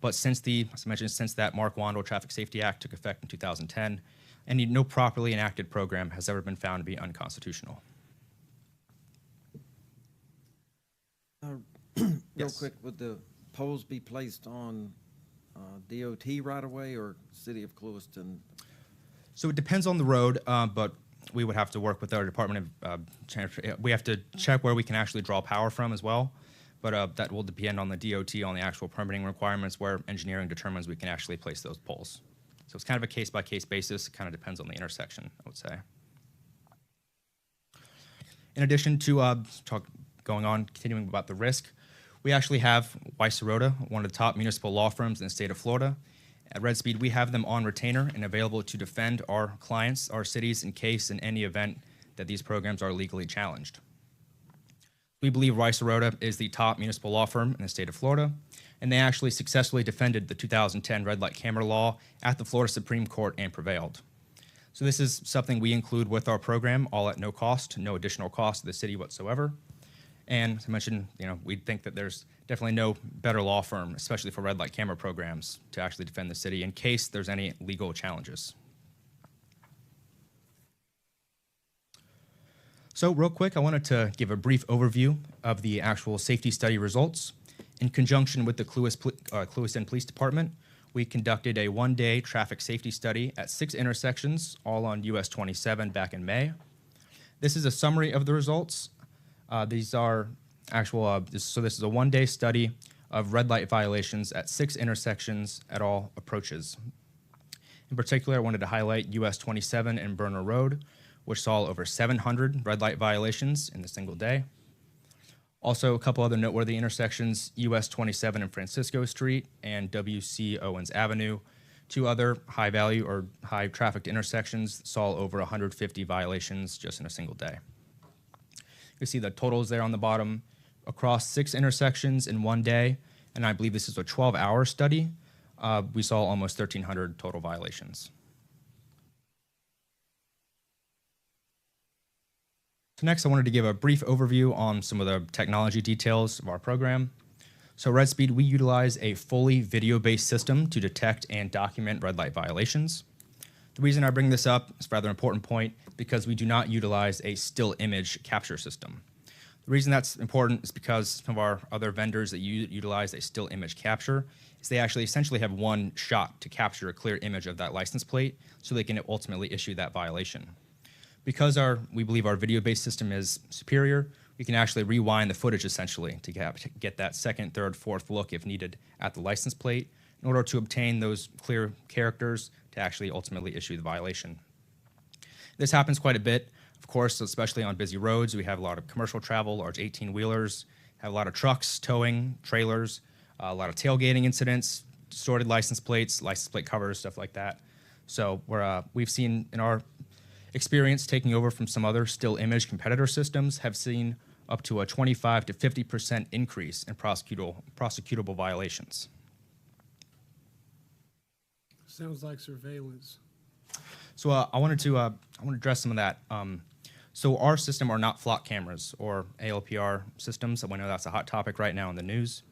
But as I mentioned, since that Mark Wandel Traffic Safety Act took effect in 2010, no properly enacted program has ever been found to be unconstitutional. Real Yes. quick, would the poles be placed on DOT right away or City of Clewiston? So it depends on the road, but we would have to work with our Department of we have to check where we can actually draw power from as well. But that will depend on the DOT, on the actual permitting requirements, where engineering determines we can actually place those poles. So it's kind of a case-by-case basis. It kind of depends on the intersection, I would say. In addition to continuing about the risk, we actually have Weiss Serota, one of the top municipal law firms in the state of Florida. At Red Speed, we have them on retainer and available to defend our clients, our cities, in case in any event that these programs are legally challenged. We believe Weiss Serota is the top municipal law firm in the state of Florida, and they actually successfully defended the 2010 red light camera law at the Florida Supreme Court and prevailed. So this is something we include with our program, all at no cost, no additional cost to the city whatsoever. And as I mentioned, we think that there's definitely no better law firm, especially for red light camera programs, to actually defend the city in case there's any legal challenges. So real quick, I wanted to give a brief overview of the actual safety study results. In conjunction with the Clewiston Police Department, we conducted a one-day traffic safety study at 6 intersections, all on US 27 back in May. This is a summary of the results. These are actual, this is a one-day study of red light violations at 6 intersections at all approaches. In particular, I wanted to highlight US 27 and Burner Road, which saw over 700 red light violations in a single day. Also, a couple other noteworthy intersections, US 27 and Francisco Street and WC Owens Avenue. 2 other high-value or high-trafficked intersections saw over 150 violations just in a single day. You see the totals there on the bottom. Across 6 intersections in one day, and I believe this is a 12-hour study, we saw almost 1,300 total violations. So next, I wanted to give a brief overview on some of the technology details of our program. So Red Speed, we utilize a fully video-based system to detect and document red light violations. The reason I bring this up is a rather important point, because we do not utilize a still image capture system. The reason that's important is because some of our other vendors that utilize a still image capture is they actually essentially have one shot to capture a clear image of that license plate so they can ultimately issue that violation. Because we believe our video-based system is superior, we can actually rewind the footage essentially to get that second, third, fourth look if needed at the license plate in order to obtain those clear characters to actually ultimately issue the violation. This happens quite a bit, of course, especially on busy roads. We have a lot of commercial travel, large 18-wheelers, have a lot of trucks, towing, trailers, a lot of tailgating incidents, distorted license plates, license plate covers, stuff like that. So we've seen in our experience taking over from some other still image competitor systems have seen up to a 25 to 50% increase in prosecutable violations. Sounds like surveillance. So I want to address some of that. So our system are not flock cameras or ALPR systems. We know that's a hot topic right now in the news.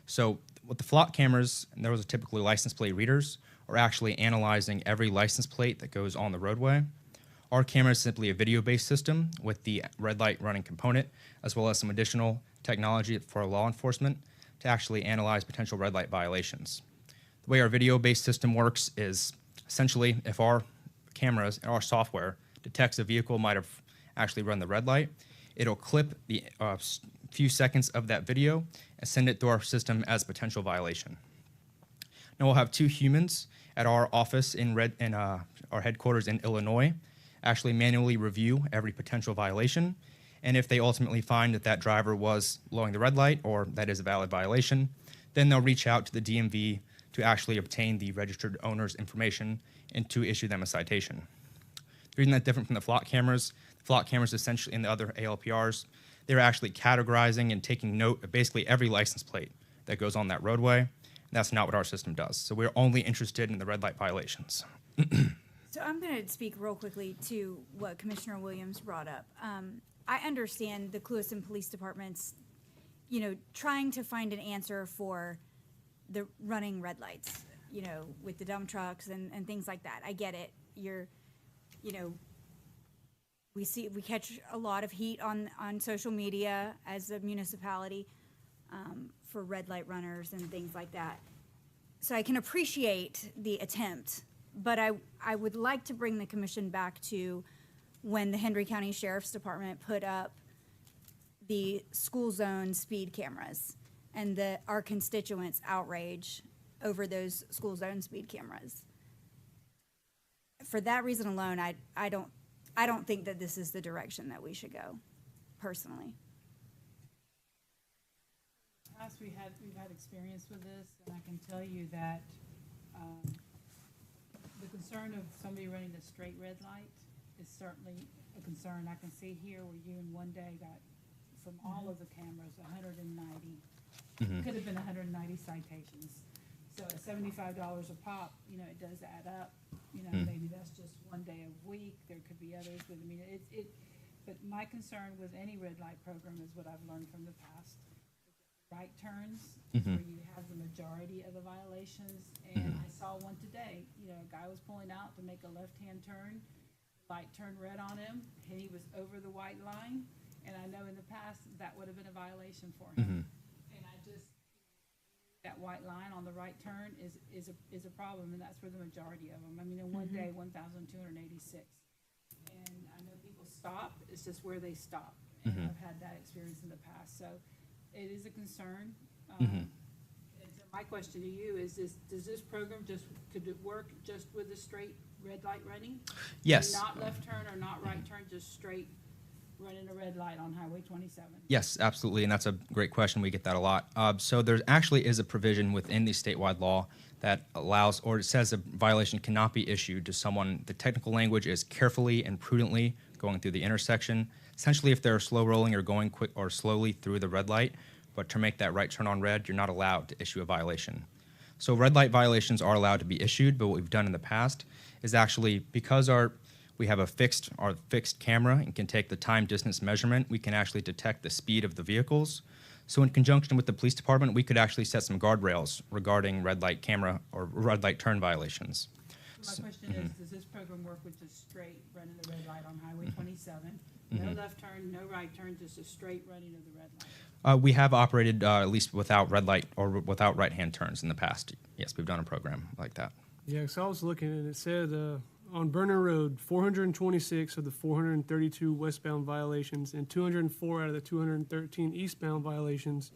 So with the flock cameras, and those are typically license plate readers, are actually analyzing every license plate that goes on the roadway. Our camera is simply a video-based system with the red light running component, as well as some additional technology for law enforcement to actually analyze potential red light violations. The way our video-based system works is essentially if our cameras, our software, detects a vehicle might have actually run the red light, it'll clip the few seconds of that video and send it through our system as potential violation. Now we'll have 2 humans at our office in our headquarters in Illinois actually manually review every potential violation And if they ultimately find that that driver was blowing the red light or that is a valid violation, then they'll reach out to the DMV to actually obtain the registered owner's information and to issue them a citation. The reason that's different from the flock cameras essentially in the other ALPRs, they're actually categorizing and taking note of basically every license plate that goes on that roadway. That's not what our system does. So we're only interested in the red light violations. So I'm going to speak real quickly to what Commissioner Williams brought up. I understand the Clewiston Police Department's, trying to find an answer for the running red lights, with the dump trucks and things like that. I get it. We catch a lot of heat on social media as a municipality for red light runners and things like that. So I can appreciate the attempt, but I would like to bring the commission back to when the Henry County Sheriff's Department put up the school zone speed cameras and our constituents' outrage over those school zone speed cameras. For that reason alone, I don't think that this is the direction that we should go, personally. Past we've had experience with this, and I can tell you that the concern of somebody running a straight red light is certainly a concern. I can see here where you in one day got, from all of the cameras, 190. Could have been 190 citations. So at $75 a pop, it does add up. Maybe that's just one day a week. There could be others, but but my concern with any red light program is what I've learned from the past. Right turns is where you have the majority of the violations, and I saw one today. A guy was pulling out to make a left-hand turn, light turned red on him, and he was over the white line, and I know in the past that would have been a violation for him. And that white line on the right turn is a problem, and that's where the majority of them. In one day, 1,286. And I know people stop, it's just where they stop, and I've had that experience in the past. So it is a concern. And so my question to you is, does this program could it work just with the straight red light running? Yes. Not left turn or not right turn, just straight running a red light on Highway 27? Yes, absolutely, and that's a great question. We get that a lot. So there actually is a provision within the statewide law that allows, or it says a violation cannot be issued to someone. The technical language is carefully and prudently going through the intersection. Essentially, if they're slow rolling or going quick or slowly through the red light, but to make that right turn on red, you're not allowed to issue a violation. So red light violations are allowed to be issued, but what we've done in the past is actually, because we have our fixed camera and can take the time distance measurement, we can actually detect the speed of the vehicles. So in conjunction with the police department, we could actually set some guardrails regarding red light camera or red light turn violations. So my question is, does this program work with just straight running the red light on Highway 27? No left turn, no right turn, just a straight running of the red light? We have operated at least without red light or without right-hand turns in the past. Yes, we've done a program like that. Yeah, so I was looking and it said on Burner Road, 426 of the 432 westbound violations and 204 out of the 213 eastbound violations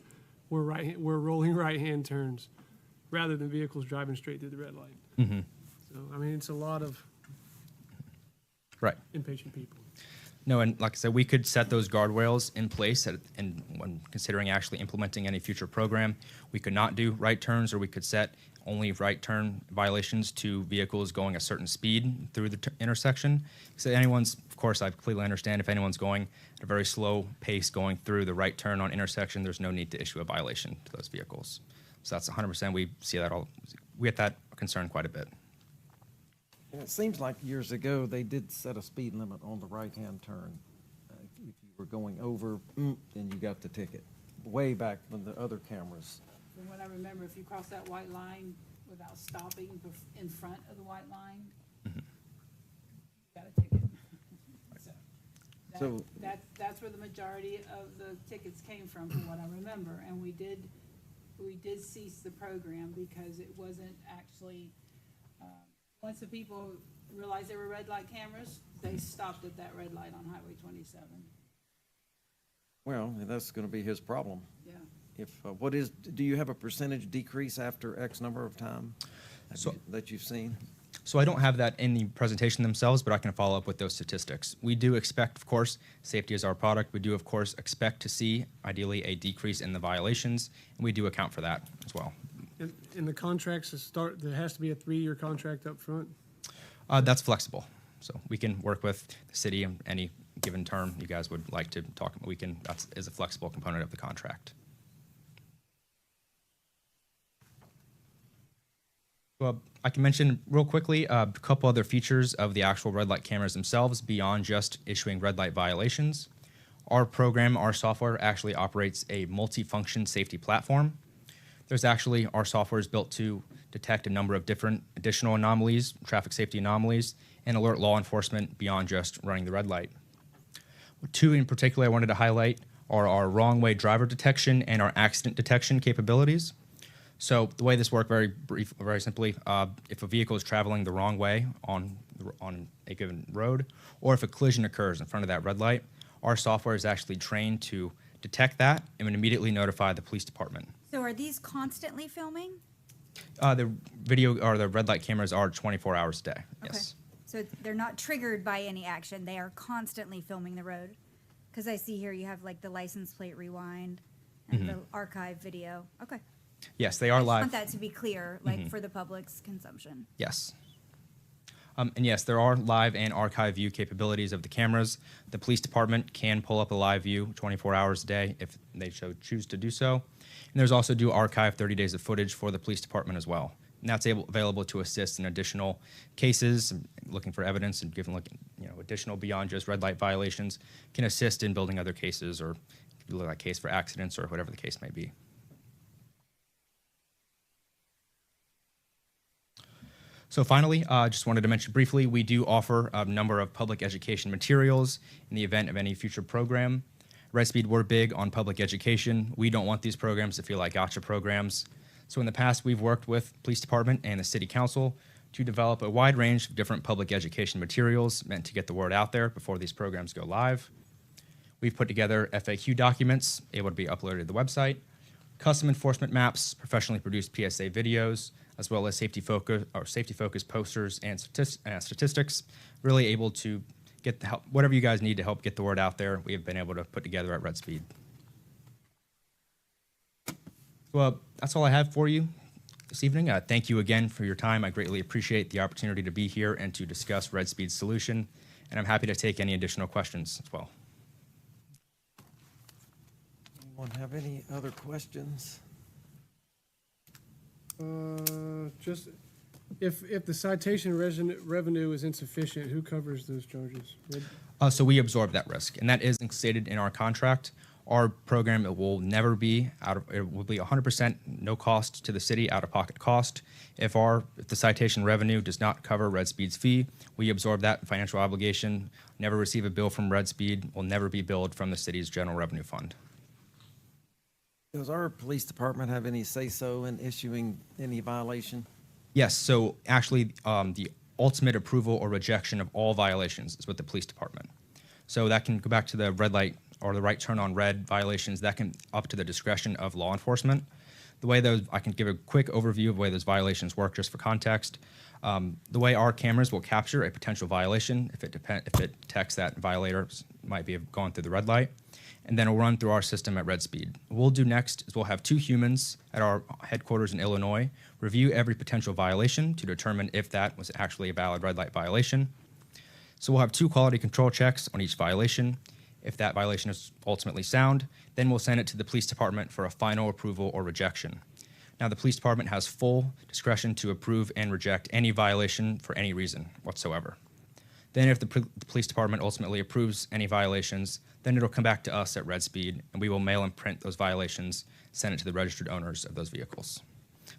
were rolling right-hand turns rather than vehicles driving straight through the red light. So, it's a lot of impatient people. No, and like I said, we could set those guardrails in place, and when considering actually implementing any future program, we could not do right turns, or we could set only right turn violations to vehicles going a certain speed through the intersection. So of course, I completely understand if anyone's going at a very slow pace going through the right turn on intersection, there's no need to issue a violation to those vehicles. So that's 100%. We see that we get that concern quite a bit. And it seems like years ago, they did set a speed limit on the right-hand turn. If you were going over, then you got the ticket. Way back when the other cameras. From what I remember, if you cross that white line without stopping in front of the white line, you got a ticket. So that's where the majority of the tickets came from what I remember. And we did cease the program because it wasn't actually, once the people realized they were red light cameras, they stopped at that red light on Highway 27. Well, that's going to be his problem. Yeah. Do you have a percentage decrease after X number of time that you've seen? So I don't have that in the presentation themselves, but I can follow up with those statistics. We do expect, of course, safety is our product. We do, of course, expect to see, ideally, a decrease in the violations, and we do account for that as well. In the contracts to start, there has to be a 3-year contract up front? That's flexible. So we can work with the city on any given term you guys would like to talk about. That is a flexible component of the contract. Well, I can mention real quickly a couple other features of the actual red light cameras themselves beyond just issuing red light violations. Our program, our software actually operates a multi-function safety platform. Our software is built to detect a number of different additional anomalies, traffic safety anomalies, and alert law enforcement beyond just running the red light. 2 in particular I wanted to highlight are our wrong way driver detection and our accident detection capabilities. So the way this works, very simply, if a vehicle is traveling the wrong way on a given road, or if a collision occurs in front of that red light, our software is actually trained to detect that and would immediately notify the police department. So are these constantly filming? The video or the red light cameras are 24 hours a day. Yes. So they're not triggered by any action. They are constantly filming the road. Because I see here you have like the license plate rewind and the archive video. Okay. Yes, they are I just live. want that to be clear, like for the public's consumption. Yes. And yes, there are live and archive view capabilities of the cameras. The police department can pull up a live view 24 hours a day if they choose to do so. And there's also do archive 30 days of footage for the police department as well. And that's available to assist in additional cases, looking for evidence and giving additional beyond just red light violations, can assist in building other cases or look like case for accidents or whatever the case may be. So finally, just wanted to mention briefly, we do offer a number of public education materials in the event of any future program. Red Speed, we're big on public education. We don't want these programs to feel like gotcha programs. So in the past, we've worked with police department and the city council to develop a wide range of different public education materials meant to get the word out there before these programs go live. We've put together FAQ documents able to be uploaded to the website, custom enforcement maps, professionally produced PSA videos, as well as safety-focused posters and statistics, really able to get the help, whatever you guys need to help get the word out there, we have been able to put together at Red Speed. Well, that's all I have for you this evening. Thank you again for your time. I greatly appreciate the opportunity to be here and to discuss Red Speed's solution, and I'm happy to take any additional questions as well. Anyone have any other questions? Just, if the citation revenue is insufficient, who covers those charges? So we absorb that risk, and that is stated in our contract. Our program it will be 100% no cost to the city, out-of-pocket cost. If the citation revenue does not cover Red Speed's fee, we absorb that financial obligation, never receive a bill from Red Speed, will never be billed from the city's general revenue fund. Does our police department have any say-so in issuing any violation? Yes, so actually the ultimate approval or rejection of all violations is with the police department. So that can go back to the red light or the right turn on red violations, that can up to the discretion of law enforcement. The way I can give a quick overview of the way those violations work just for context. The way our cameras will capture a potential violation, if it detects that violators might be gone through the red light, and then it'll run through our system at Red Speed. What we'll do next is we'll have 2 humans at our headquarters in Illinois review every potential violation to determine if that was actually a valid red light violation. So we'll have 2 quality control checks on each violation. If that violation is ultimately sound, then we'll send it to the police department for a final approval or rejection. Now, the police department has full discretion to approve and reject any violation for any reason whatsoever. Then if the police department ultimately approves any violations, then it'll come back to us at Red Speed, and we will mail and print those violations, send it to the registered owners of those vehicles.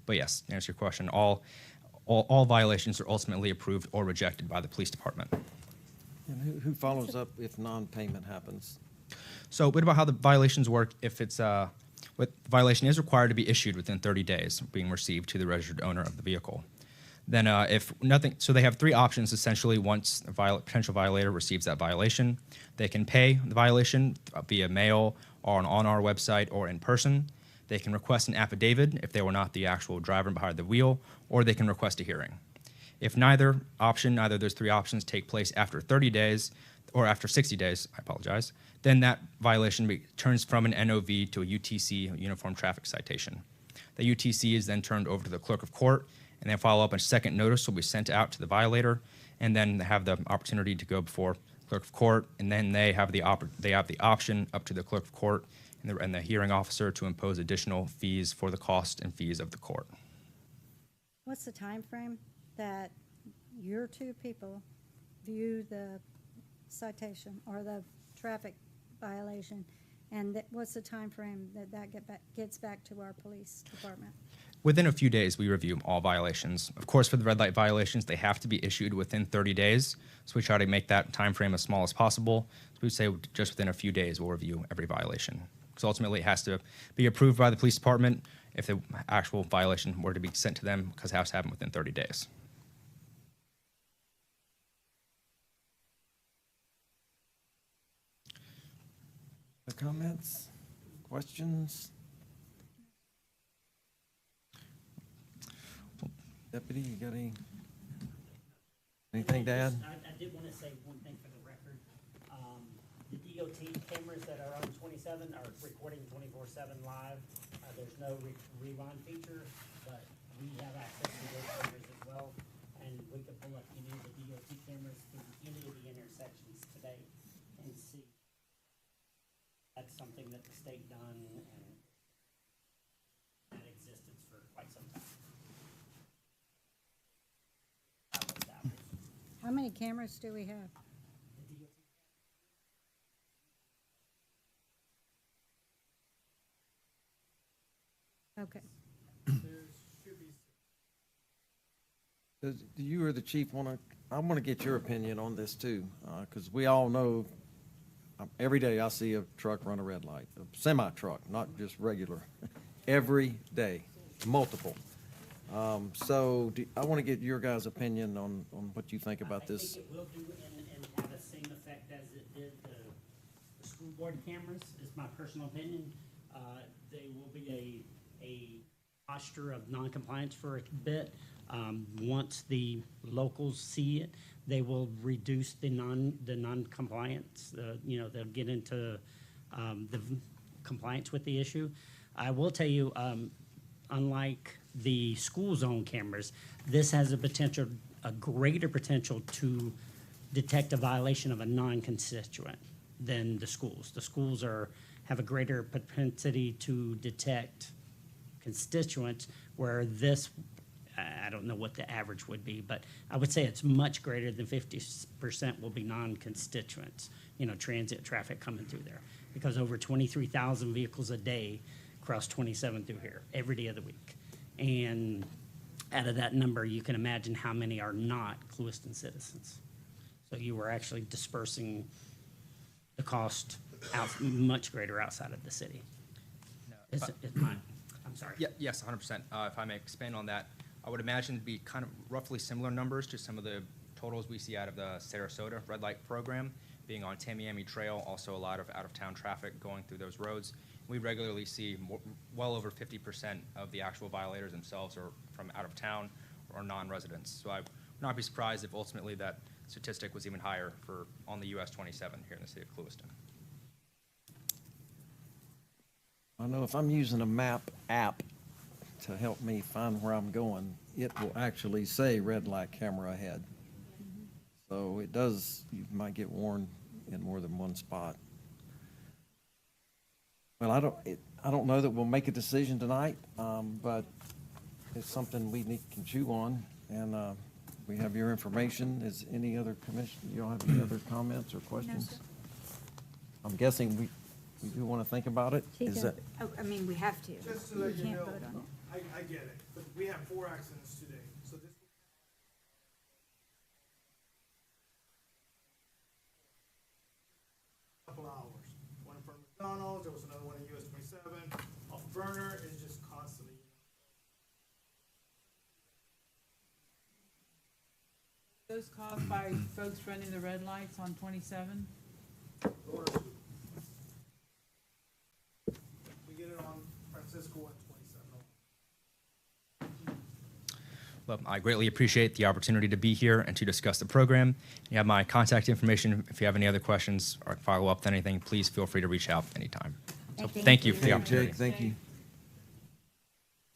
But yes, to answer your question, all violations are ultimately approved or rejected by the police department. And who follows up if non-payment happens? So a bit about how the violations work. If the violation is required to be issued within 30 days being received to the registered owner of the vehicle. Then if nothing, so they have 3 options essentially once a potential violator receives that violation. They can pay the violation via mail or on our website or in person. They can request an affidavit if they were not the actual driver behind the wheel, or they can request a hearing. If neither of those three options take place after 30 days or after 60 days, I apologize, then that violation turns from an NOV to a UTC, a Uniform Traffic Citation. The UTC is then turned over to the clerk of court, and then follow up a second notice will be sent out to the violator, and then they have the opportunity to go before clerk of court, and then they have the option up to the clerk of court and the hearing officer to impose additional fees for the cost and fees of the court. What's the time frame that your two people view the citation or the traffic violation, and what's the time frame that gets back to our police department? Within a few days, we review all violations. Of course, for the red light violations, they have to be issued within 30 days. So we try to make that time frame as small as possible. So we say just within a few days, we'll review every violation. Because ultimately, it has to be approved by the police department if the actual violation were to be sent to them, because it has to happen within 30 days. Other comments, questions? Deputy, you got anything to add? I did want to say one thing for the record. The DOT cameras that are on 27 are recording 24/7 live. There's no rewind feature, but we have access to those cameras as well. And we could pull up any of the DOT cameras through any of the intersections today and see. That's something that the state done and had existence for quite some time. How many cameras do we have? Okay. Do you or the chief I want to get your opinion on this too, because we all know every day I see a truck run a red light, a semi-truck, not just regular, every day, multiple. So I want to get your guys' opinion on what you think about this. I think it will do and have the same effect as it did the school board cameras, is my personal opinion. They will be a posture of non-compliance for a bit. Once the locals see it, they will reduce the non-compliance. They'll get into the compliance with the issue. I will tell you, unlike the school zone cameras, this has a greater potential to detect a violation of a non-constituent than the schools. The schools have a greater propensity to detect constituents, where this, I don't know what the average would be, but I would say it's much greater than 50% will be non-constituents, transit traffic coming through there, because over 23,000 vehicles a day cross 27 through here every day of the week. And out of that number, you can imagine how many are not Clewiston citizens. So you were actually dispersing the cost out much greater outside of the city. I'm sorry. Yeah, yes, 100%. If I may expand on that, I would imagine it'd be kind of roughly similar numbers to some of the totals we see out of the Sarasota red light program, being on Tamiami Trail, also a lot of out-of-town traffic going through those roads. We regularly see well over 50% of the actual violators themselves are from out of town or non-residents. So I would not be surprised if ultimately that statistic was even higher on the US 27 here in the city of Clewiston. I know if I'm using a map app to help me find where I'm going, it will actually say red light camera ahead. So it does, you might get warned in more than one spot. Well, I don't know that we'll make a decision tonight, but it's something we can chew on, and we have your information. Is any other commission, you don't have any other comments or questions? No, sir. I'm guessing we do want to think about it. Is that, We have to. Just to let We you can't know, vote on it. I get it, but we have 4 accidents today, so this. Couple hours, one from McDonald's, there was another one in US 27, off Burner, it's just constantly. Those caused by folks running the red lights on 27? We get it on Francisco and 27. Well, I greatly appreciate the opportunity to be here and to discuss the program. You have my contact information. If you have any other questions or follow up with anything, please feel free to reach out anytime. So thank you for the Hey, opportunity. Jake, thank you.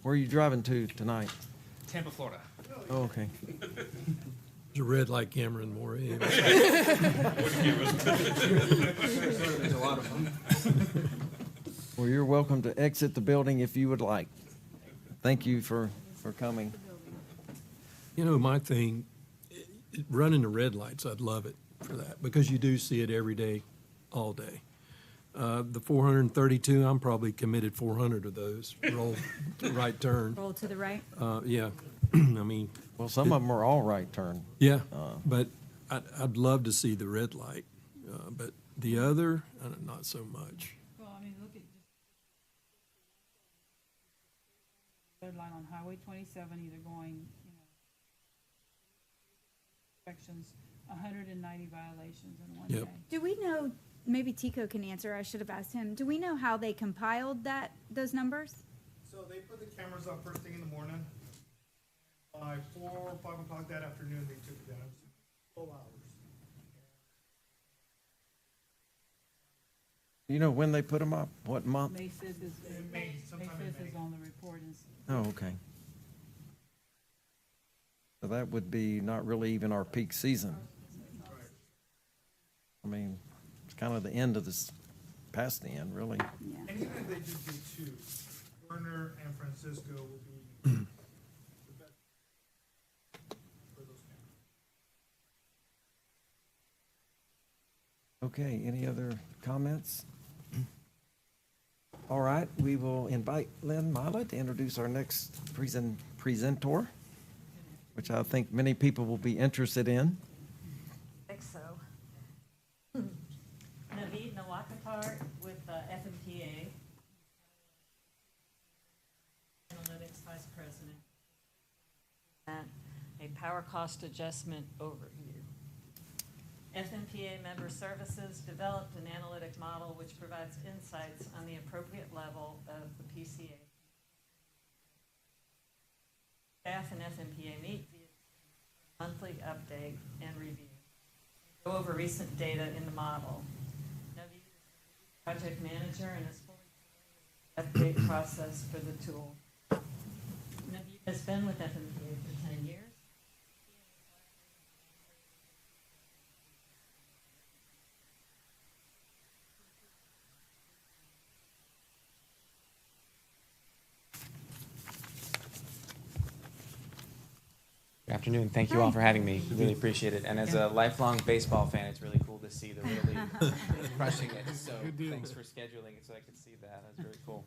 Where are you driving to tonight? Tampa, Florida. Oh, okay. There's a red light camera in more. There's a lot of them. Well, you're welcome to exit the building if you would like. Thank you for coming. You know, my thing, running the red lights, I'd love it for that, because you do see it every day, all day. The 432, I'm probably committed 400 of those, roll, right turn. Roll to the right. Yeah, I mean. Well, some of them are all right turn. Yeah, but I'd love to see the red light, but the other, not so much. Well, I mean, look at just red light on Highway 27, either going, inspections, 190 violations in one Yep. day. Do we know, maybe Tico can answer, I should have asked him, do we know how they compiled those numbers? So they put the cameras up first thing in the morning. By 4 or 5 o'clock that afternoon, they took it down. It was 12 hours. You know when they put them up? What month? May 5th is, May, May sometime in 5th is May. on the report. Oh, okay. So that would be not really even our peak season. I mean, it's kind of the end of this, past the end, really. And even if they just do 2, Werner and Francisco will be the best for those cameras. Okay, any other comments? All right, we will invite Lynn Mila to introduce our next presenter, which I think many people will be interested in. I think so. Naveed Nawakatar with FMPA, Analytics Vice President. And a power cost adjustment overview. FMPA Member Services developed an analytic model which provides insights on the appropriate level of the PCA. Staff and FMPA meet via monthly update and review. Go over recent data in the model. Naveed is the project manager and is fully familiar with the update process for the tool. Naveed has been with FMPA for 10 years. Good afternoon. Thank you all for having me. Really appreciate it. And as a lifelong baseball fan, it's really cool to see the really crushing it. So thanks for scheduling it so I could see that. That's very cool.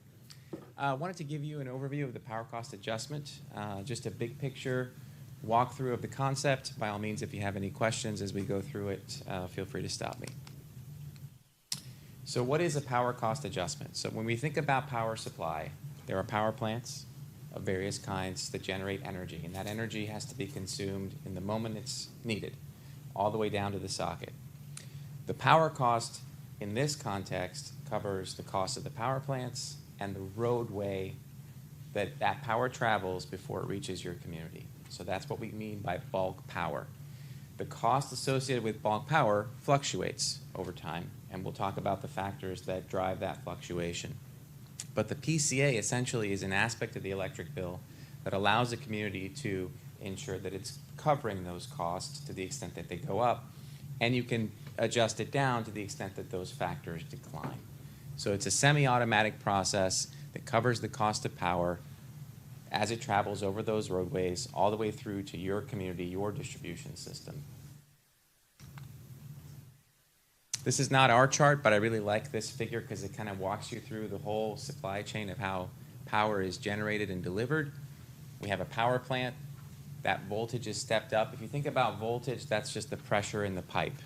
I wanted to give you an overview of the power cost adjustment, just a big picture walkthrough of the concept. By all means, if you have any questions as we go through it, feel free to stop me. So what is a power cost adjustment? So when we think about power supply, there are power plants of various kinds that generate energy, and that energy has to be consumed in the moment it's needed, all the way down to the socket. The power cost in this context covers the cost of the power plants and the roadway that power travels before it reaches your community. So that's what we mean by bulk power. The cost associated with bulk power fluctuates over time, and we'll talk about the factors that drive that fluctuation. But the PCA essentially is an aspect of the electric bill that allows the community to ensure that it's covering those costs to the extent that they go up, and you can adjust it down to the extent that those factors decline. So it's a semi-automatic process that covers the cost of power as it travels over those roadways all the way through to your community, your distribution system. This is not our chart, but I really like this figure because it kind of walks you through the whole supply chain of how power is generated and delivered. We have a power plant. That voltage is stepped up. If you think about voltage, that's just the pressure in the pipe.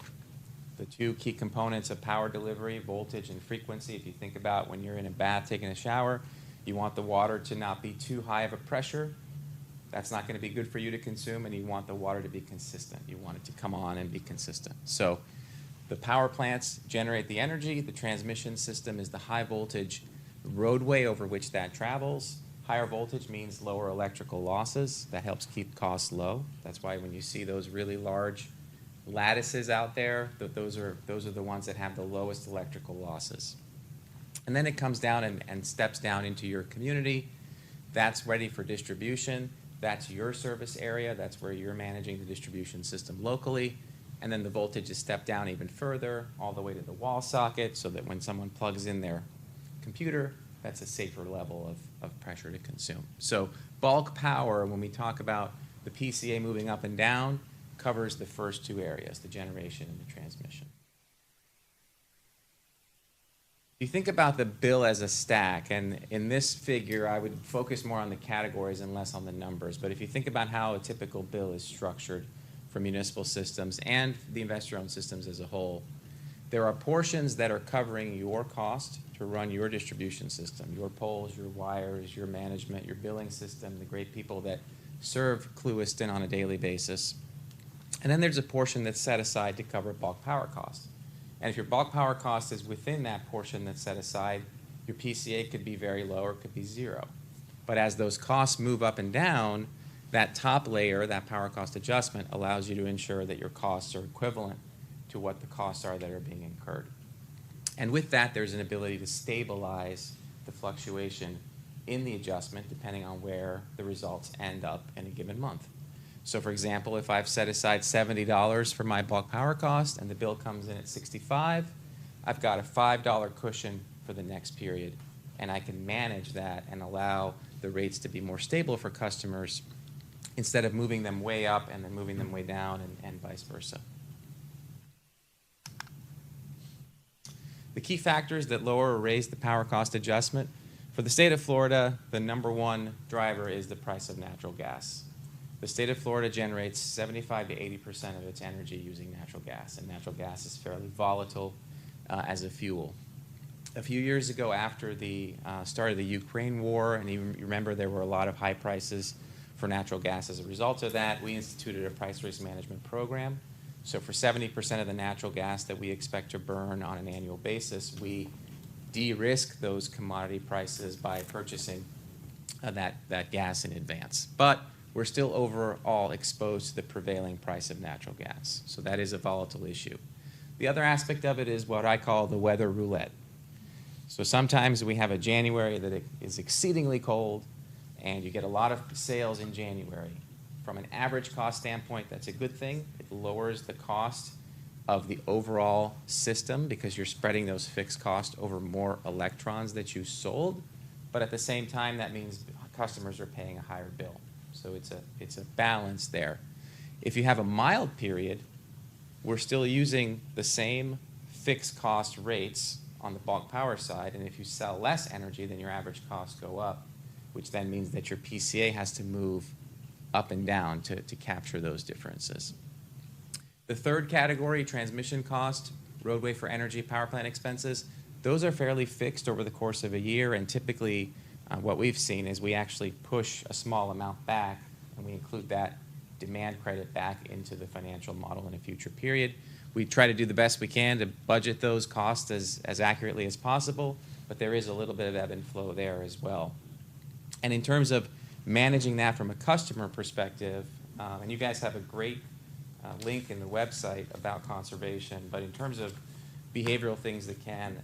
The two key components of power delivery, voltage and frequency. If you think about when you're in a bath taking a shower, you want the water to not be too high of a pressure. That's not going to be good for you to consume, and you want the water to be consistent. You want it to come on and be consistent. So the power plants generate the energy. The transmission system is the high voltage roadway over which that travels. Higher voltage means lower electrical losses. That helps keep costs low. That's why when you see those really large lattices out there, those are the ones that have the lowest electrical losses. And then it comes down and steps down into your community. That's ready for distribution. That's your service area. That's where you're managing the distribution system locally. And then the voltage is stepped down even further, all the way to the wall socket, so that when someone plugs in their computer, that's a safer level of pressure to consume. So bulk power, when we talk about the PCA moving up and down, covers the first two areas, the generation and the transmission. You think about the bill as a stack, and in this figure, I would focus more on the categories and less on the numbers. But if you think about how a typical bill is structured for municipal systems and the investor-owned systems as a whole, there are portions that are covering your cost to run your distribution system, your poles, your wires, your management, your billing system, the great people that serve Clewiston on a daily basis. And then there's a portion that's set aside to cover bulk power costs. And if your bulk power cost is within that portion that's set aside, your PCA could be very low or it could be zero. But as those costs move up and down, that top layer, that power cost adjustment, allows you to ensure that your costs are equivalent to what the costs are that are being incurred. And with that, there's an ability to stabilize the fluctuation in the adjustment depending on where the results end up in a given month. So for example, if I've set aside $70 for my bulk power cost and the bill comes in at $65, I've got a $5 cushion for the next period, and I can manage that and allow the rates to be more stable for customers instead of moving them way up and then moving them way down and vice versa. The key factors that lower or raise the power cost adjustment, for the state of Florida, the number one driver is the price of natural gas. The state of Florida generates 75 to 80% of its energy using natural gas, and natural gas is fairly volatile as a fuel. A few years ago, after the start of the Ukraine war, and you remember there were a lot of high prices for natural gas as a result of that, we instituted a price risk management program. So for 70% of the natural gas that we expect to burn on an annual basis, we de-risk those commodity prices by purchasing that gas in advance. But we're still overall exposed to the prevailing price of natural gas. So that is a volatile issue. The other aspect of it is what I call the weather roulette. So sometimes we have a January that is exceedingly cold, and you get a lot of sales in January. From an average cost standpoint, that's a good thing. It lowers the cost of the overall system because you're spreading those fixed costs over more electrons that you sold. But at the same time, that means customers are paying a higher bill. So it's a balance there. If you have a mild period, we're still using the same fixed cost rates on the bulk power side, and if you sell less energy, then your average costs go up, which then means that your PCA has to move up and down to capture those differences. The third category, transmission cost, roadway for energy, power plant expenses, those are fairly fixed over the course of a year, and typically what we've seen is we actually push a small amount back, and we include that demand credit back into the financial model in a future period. We try to do the best we can to budget those costs as accurately as possible, but there is a little bit of ebb and flow there as well. And in terms of managing that from a customer perspective, and you guys have a great link in the website about conservation, but in terms of behavioral things that can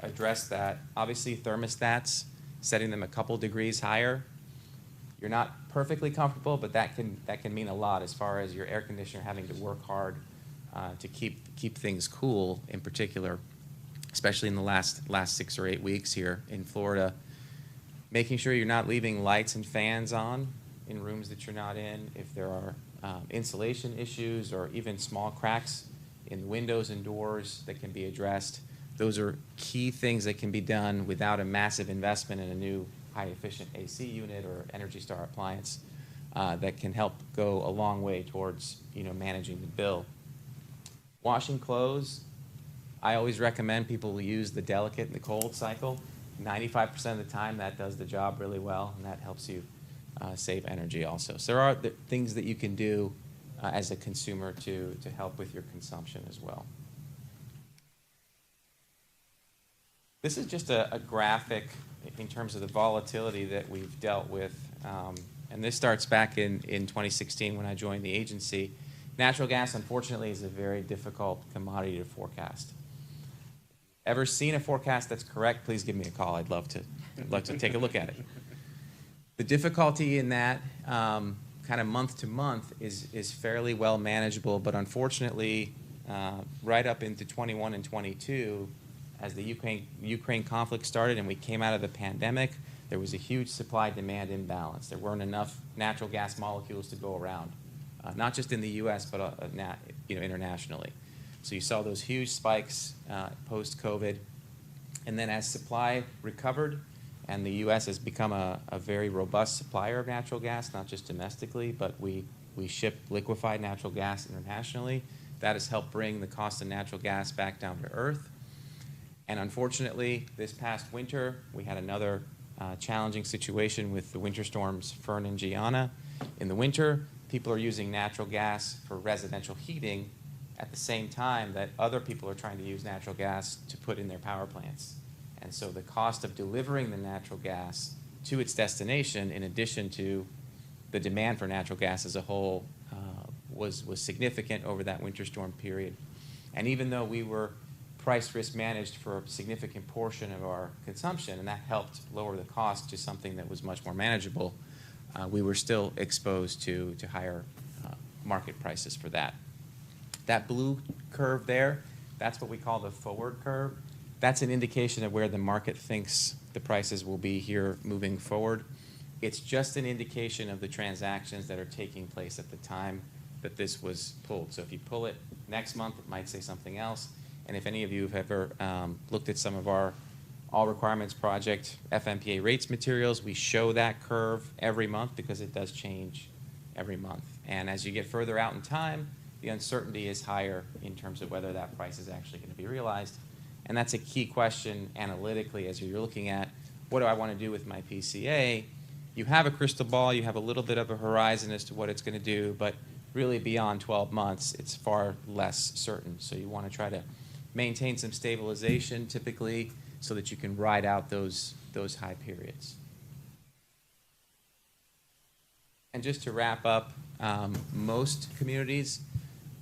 address that, obviously thermostats, setting them a couple degrees higher. You're not perfectly comfortable, but that can mean a lot as far as your air conditioner having to work hard to keep things cool, in particular, especially in the last 6 or 8 weeks here in Florida. Making sure you're not leaving lights and fans on in rooms that you're not in. If there are insulation issues or even small cracks in windows and doors that can be addressed, those are key things that can be done without a massive investment in a new high-efficient AC unit or Energy Star appliance that can help go a long way towards managing the bill. Washing clothes, I always recommend people use the delicate and the cold cycle. 95% of the time that does the job really well, and that helps you save energy also. So there are things that you can do as a consumer to help with your consumption as well. This is just a graphic in terms of the volatility that we've dealt with, and this starts back in 2016 when I joined the agency. Natural gas, unfortunately, is a very difficult commodity to forecast. Ever seen a forecast that's correct? Please give me a call. I'd love to take a look at it. The difficulty in that kind of month to month is fairly well manageable, but unfortunately, right up into 21 and 22, as the Ukraine conflict started and we came out of the pandemic, there was a huge supply-demand imbalance. There weren't enough natural gas molecules to go around, not just in the U.S., but internationally. So you saw those huge spikes post-COVID. And then as supply recovered, and the U.S. has become a very robust supplier of natural gas, not just domestically, but we ship liquefied natural gas internationally. That has helped bring the cost of natural gas back down to earth. And unfortunately, this past winter, we had another challenging situation with the winter storms Fern and Gianna. In the winter, people are using natural gas for residential heating at the same time that other people are trying to use natural gas to put in their power plants. And so the cost of delivering the natural gas to its destination, in addition to the demand for natural gas as a whole, was significant over that winter storm period. And even though we were price risk managed for a significant portion of our consumption, and that helped lower the cost to something that was much more manageable, we were still exposed to higher market prices for that. That blue curve there, that's what we call the forward curve. That's an indication of where the market thinks the prices will be here moving forward. It's just an indication of the transactions that are taking place at the time that this was pulled. So if you pull it next month, it might say something else. And if any of you have ever looked at some of our All Requirements Project FMPA rates materials, we show that curve every month because it does change every month. And as you get further out in time, the uncertainty is higher in terms of whether that price is actually going to be realized. And that's a key question analytically as you're looking at, what do I want to do with my PCA? You have a crystal ball, you have a little bit of a horizon as to what it's going to do, but really beyond 12 months, it's far less certain. So you want to try to maintain some stabilization typically so that you can ride out those high periods. And just to wrap up, most communities,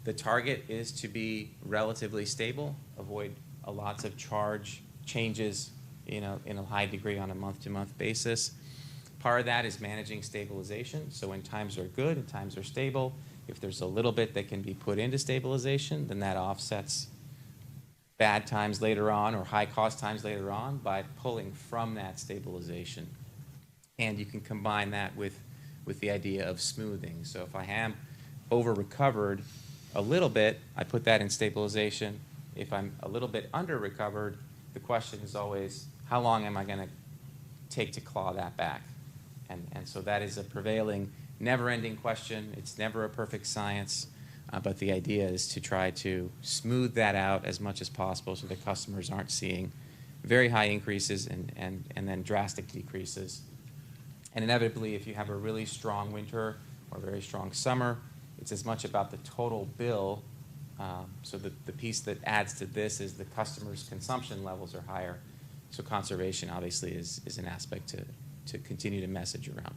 the target is to be relatively stable, avoid lots of charge changes, in a high degree on a month-to-month basis. Part of that is managing stabilization. So when times are good and times are stable, if there's a little bit that can be put into stabilization, then that offsets bad times later on or high cost times later on by pulling from that stabilization. And you can combine that with the idea of smoothing. So if I am over recovered a little bit, I put that in stabilization. If I'm a little bit under recovered, the question is always, how long am I going to take to claw that back? And so that is a prevailing, never-ending question. It's never a perfect science, but the idea is to try to smooth that out as much as possible so that customers aren't seeing very high increases and then drastic decreases. And inevitably, if you have a really strong winter or a very strong summer, it's as much about the total bill. So the piece that adds to this is the customer's consumption levels are higher. So conservation obviously is an aspect to continue to message around.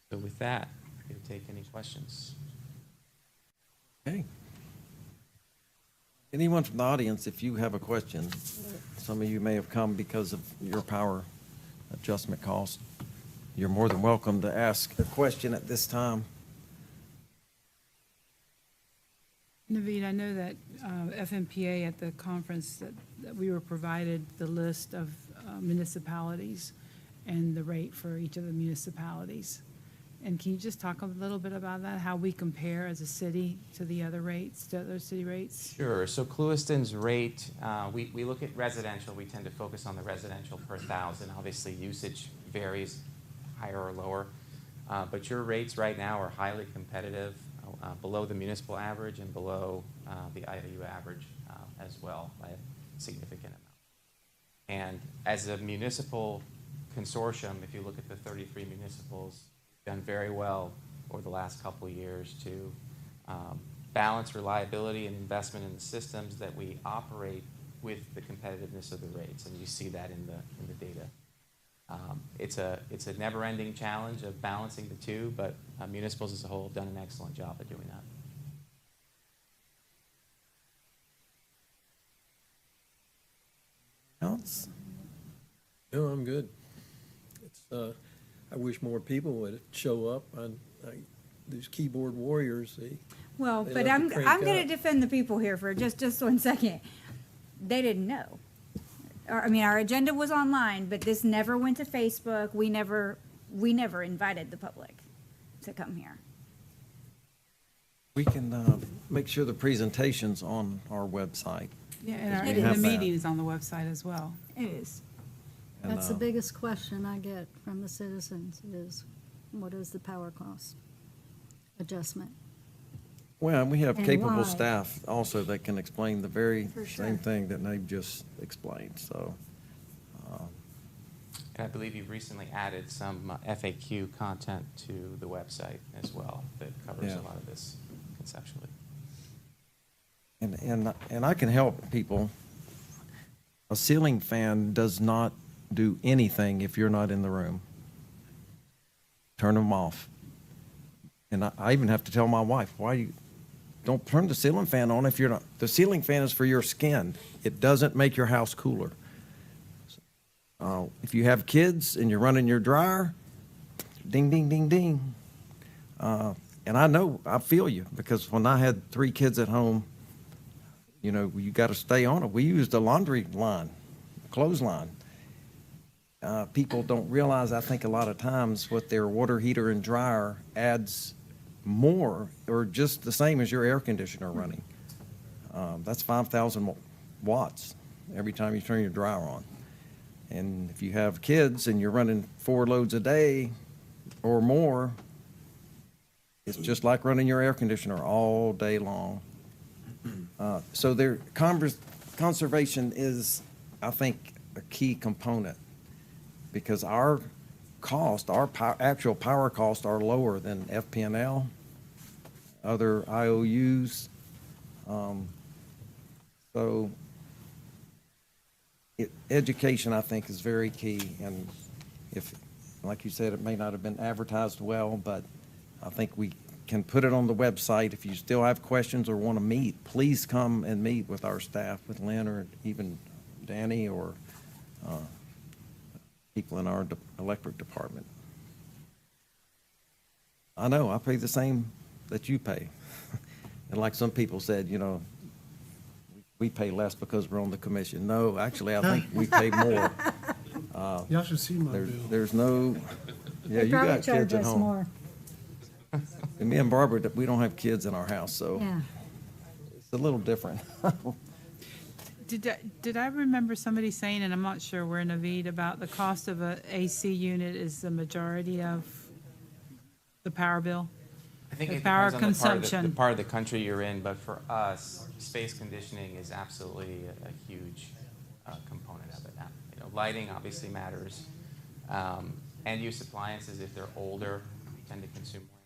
So with that, we'll take any questions. Okay. Anyone from the audience, if you have a question, some of you may have come because of your power adjustment cost. You're more than welcome to ask a question at this time. Naveed, I know that FMPA at the conference that we were provided the list of municipalities and the rate for each of the municipalities. And can you just talk a little bit about that, how we compare as a city to the other rates, to other city rates? Sure. So Clewiston's rate, we look at residential. We tend to focus on the residential per thousand. Obviously, usage varies higher or lower. But your rates right now are highly competitive, below the municipal average and below the IOU average as well by a significant amount. And as a municipal consortium, if you look at the 33 municipals, we've done very well over the last couple of years to balance reliability and investment in the systems that we operate with the competitiveness of the rates, and you see that in the data. It's a never-ending challenge of balancing the two, but municipals as a whole have done an excellent job of doing that. Else? No, I'm good. It's, I wish more people would show up. These keyboard warriors, Well, They but love to I'm crank going up. to defend the people here for just 1 second. They didn't know. I mean, our agenda was online, but this never went to Facebook. We never invited the public to come here. We can make sure the presentation's on our website. Yeah, Because we and have the that. meeting is on the website as well. It is. And, That's the biggest question I get from the citizens is, what is the power cost adjustment? Well, and we have And capable why? staff also that can explain the very For sure. same thing that Nate just explained, so. And I believe you've recently added some FAQ content to the website as well that covers Yeah. a lot of this conceptually. And I can help people. A ceiling fan does not do anything if you're not in the room. Turn them off. And I even have to tell my wife, why you don't turn the ceiling fan on if you're not. The ceiling fan is for your skin. It doesn't make your house cooler. If you have kids and you're running your dryer, ding, ding, ding, ding. And I know, I feel you, because when I had 3 kids at home, you know, you got to stay on it. We used a laundry line, clothesline. People don't realize, I think, a lot of times what their water heater and dryer adds more or just the same as your air conditioner running. That's 5,000 watts every time you turn your dryer on. And if you have kids and you're running 4 loads a day or more, it's just like running your air conditioner all day long. So conservation is, I think, a key component, because our cost, actual power costs are lower than FPNL, other IOUs. So education, I think, is very key. And if, like you said, it may not have been advertised well, but I think we can put it on the website. If you still have questions or want to meet, please come and meet with our staff, with Lynn or even Danny or people in our electric department. I know, I pay the same that you pay. And like some people said, you know, we pay less because we're on the commission. No, actually, I think we pay more. Y'all should see my bill. There's no, yeah, They you probably got charge kids at us home. more. And me and Barbara, we don't have kids in our house, so Yeah. it's a little different. Did I remember somebody saying, and I'm not sure where, Naveed, about the cost of a AC unit is the majority of the power bill? I think The it power depends on the consumption. part of the country you're in, but for us, space conditioning is absolutely a huge component of it. You know, lighting obviously matters. End-use appliances, if they're older, tend to consume more energy.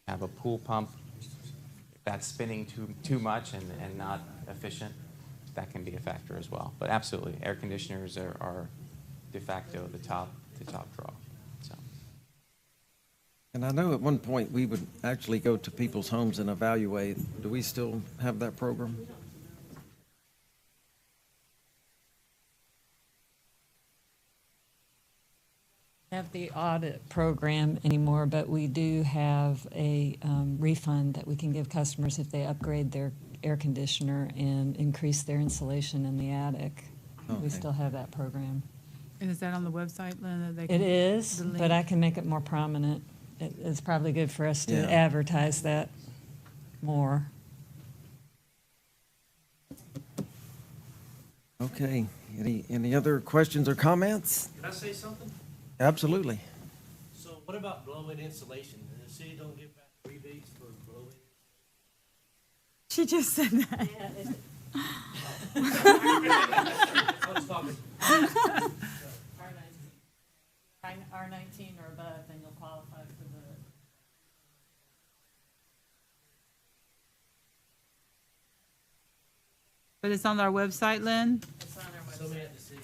Have a pool pump, if that's spinning too much and not efficient, that can be a factor as well. But absolutely, air conditioners are de facto the top draw. So. And I know at one point we would actually go to people's homes and evaluate. Do we still have that program? Have the audit program anymore, but we do have a refund that we can give customers if they upgrade their air conditioner and increase their insulation in the attic. Okay. We still have that program. And is that on the website, Linda? They It can- is, the but link? I can make it more prominent. It's probably good for us to Yeah. advertise that more. Okay, any other questions or comments? Can I say something? Absolutely. So what about blow-in insulation? The city don't give back rebates for blow-in? She just said that. I was talking. R19 or above, then you'll qualify for the. But it's on our website, Lynn? It's on our website. Somebody had to see.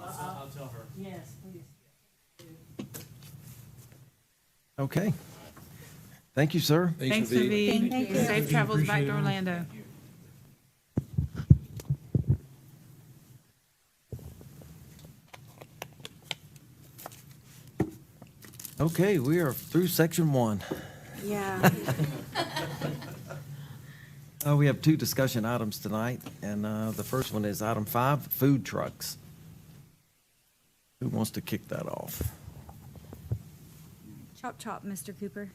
I'll tell her. Yes, please. Okay. Thank you, sir. Thanks, Naveed. Thank you. Safe travels back Appreciate to it. Orlando. Okay, we are through section 1. Yeah. We have 2 discussion items tonight, and the first one is item 5, food trucks. Who wants to kick that off? Chop chop, Mr. Cooper.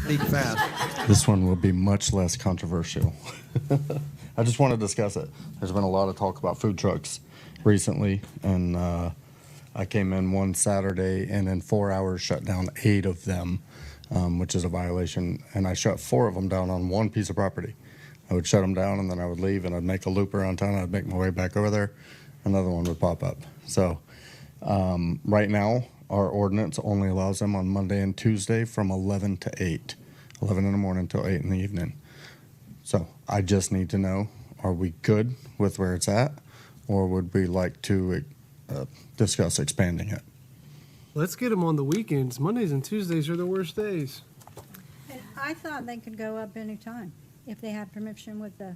Speak fast. This one will be much less controversial. I just want to discuss it. There's been a lot of talk about food trucks recently, and I came in one Saturday and in 4 hours shut down 8 of them, which is a violation. And I shut 4 of them down on one piece of property. I would shut them down and then I would leave and I'd make a loop around town. I'd make my way back over there. Another one would pop up. So right now, our ordinance only allows them on Monday and Tuesday from 11 to 8, 11 in the morning till 8 in the evening. So I just need to know, are we good with where it's at, or would we like to discuss expanding it? Let's get them on the weekends. Mondays and Tuesdays are the worst days. I thought they could go up anytime if they had permission with the,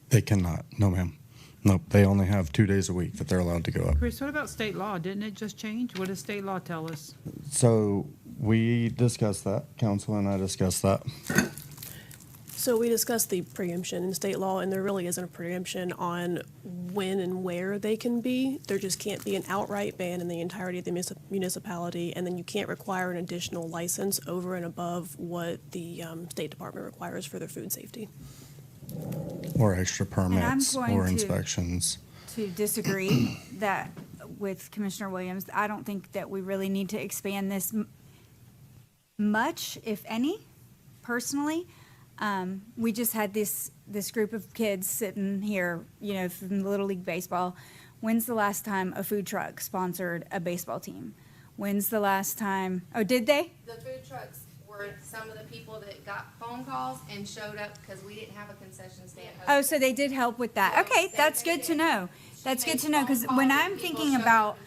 They cannot. No, ma'am. Nope. They only have 2 days a week that they're allowed to go up. Chris, what about state law? Didn't it just change? What does state law tell us? So we discussed that. Council and I discussed that. So we discussed the preemption in state law, and there really isn't a preemption on when and where they can be. There just can't be an outright ban in the entirety of the municipality, and then you can't require an additional license over and above what the State Department requires for their food safety. Or extra permits going or to- inspections. To disagree that with Commissioner Williams, I don't think that we really need to expand this much, if any, personally. We just had this group of kids sitting here, you know, from Little League Baseball. When's the last time a food truck sponsored a baseball team? When's the last time? Oh, did they? The food trucks were some of the people that got phone calls and showed up because we didn't have a concession stand. Oh, so they did help with that. Okay, that's good to know. That's good to know, because when I'm thinking about,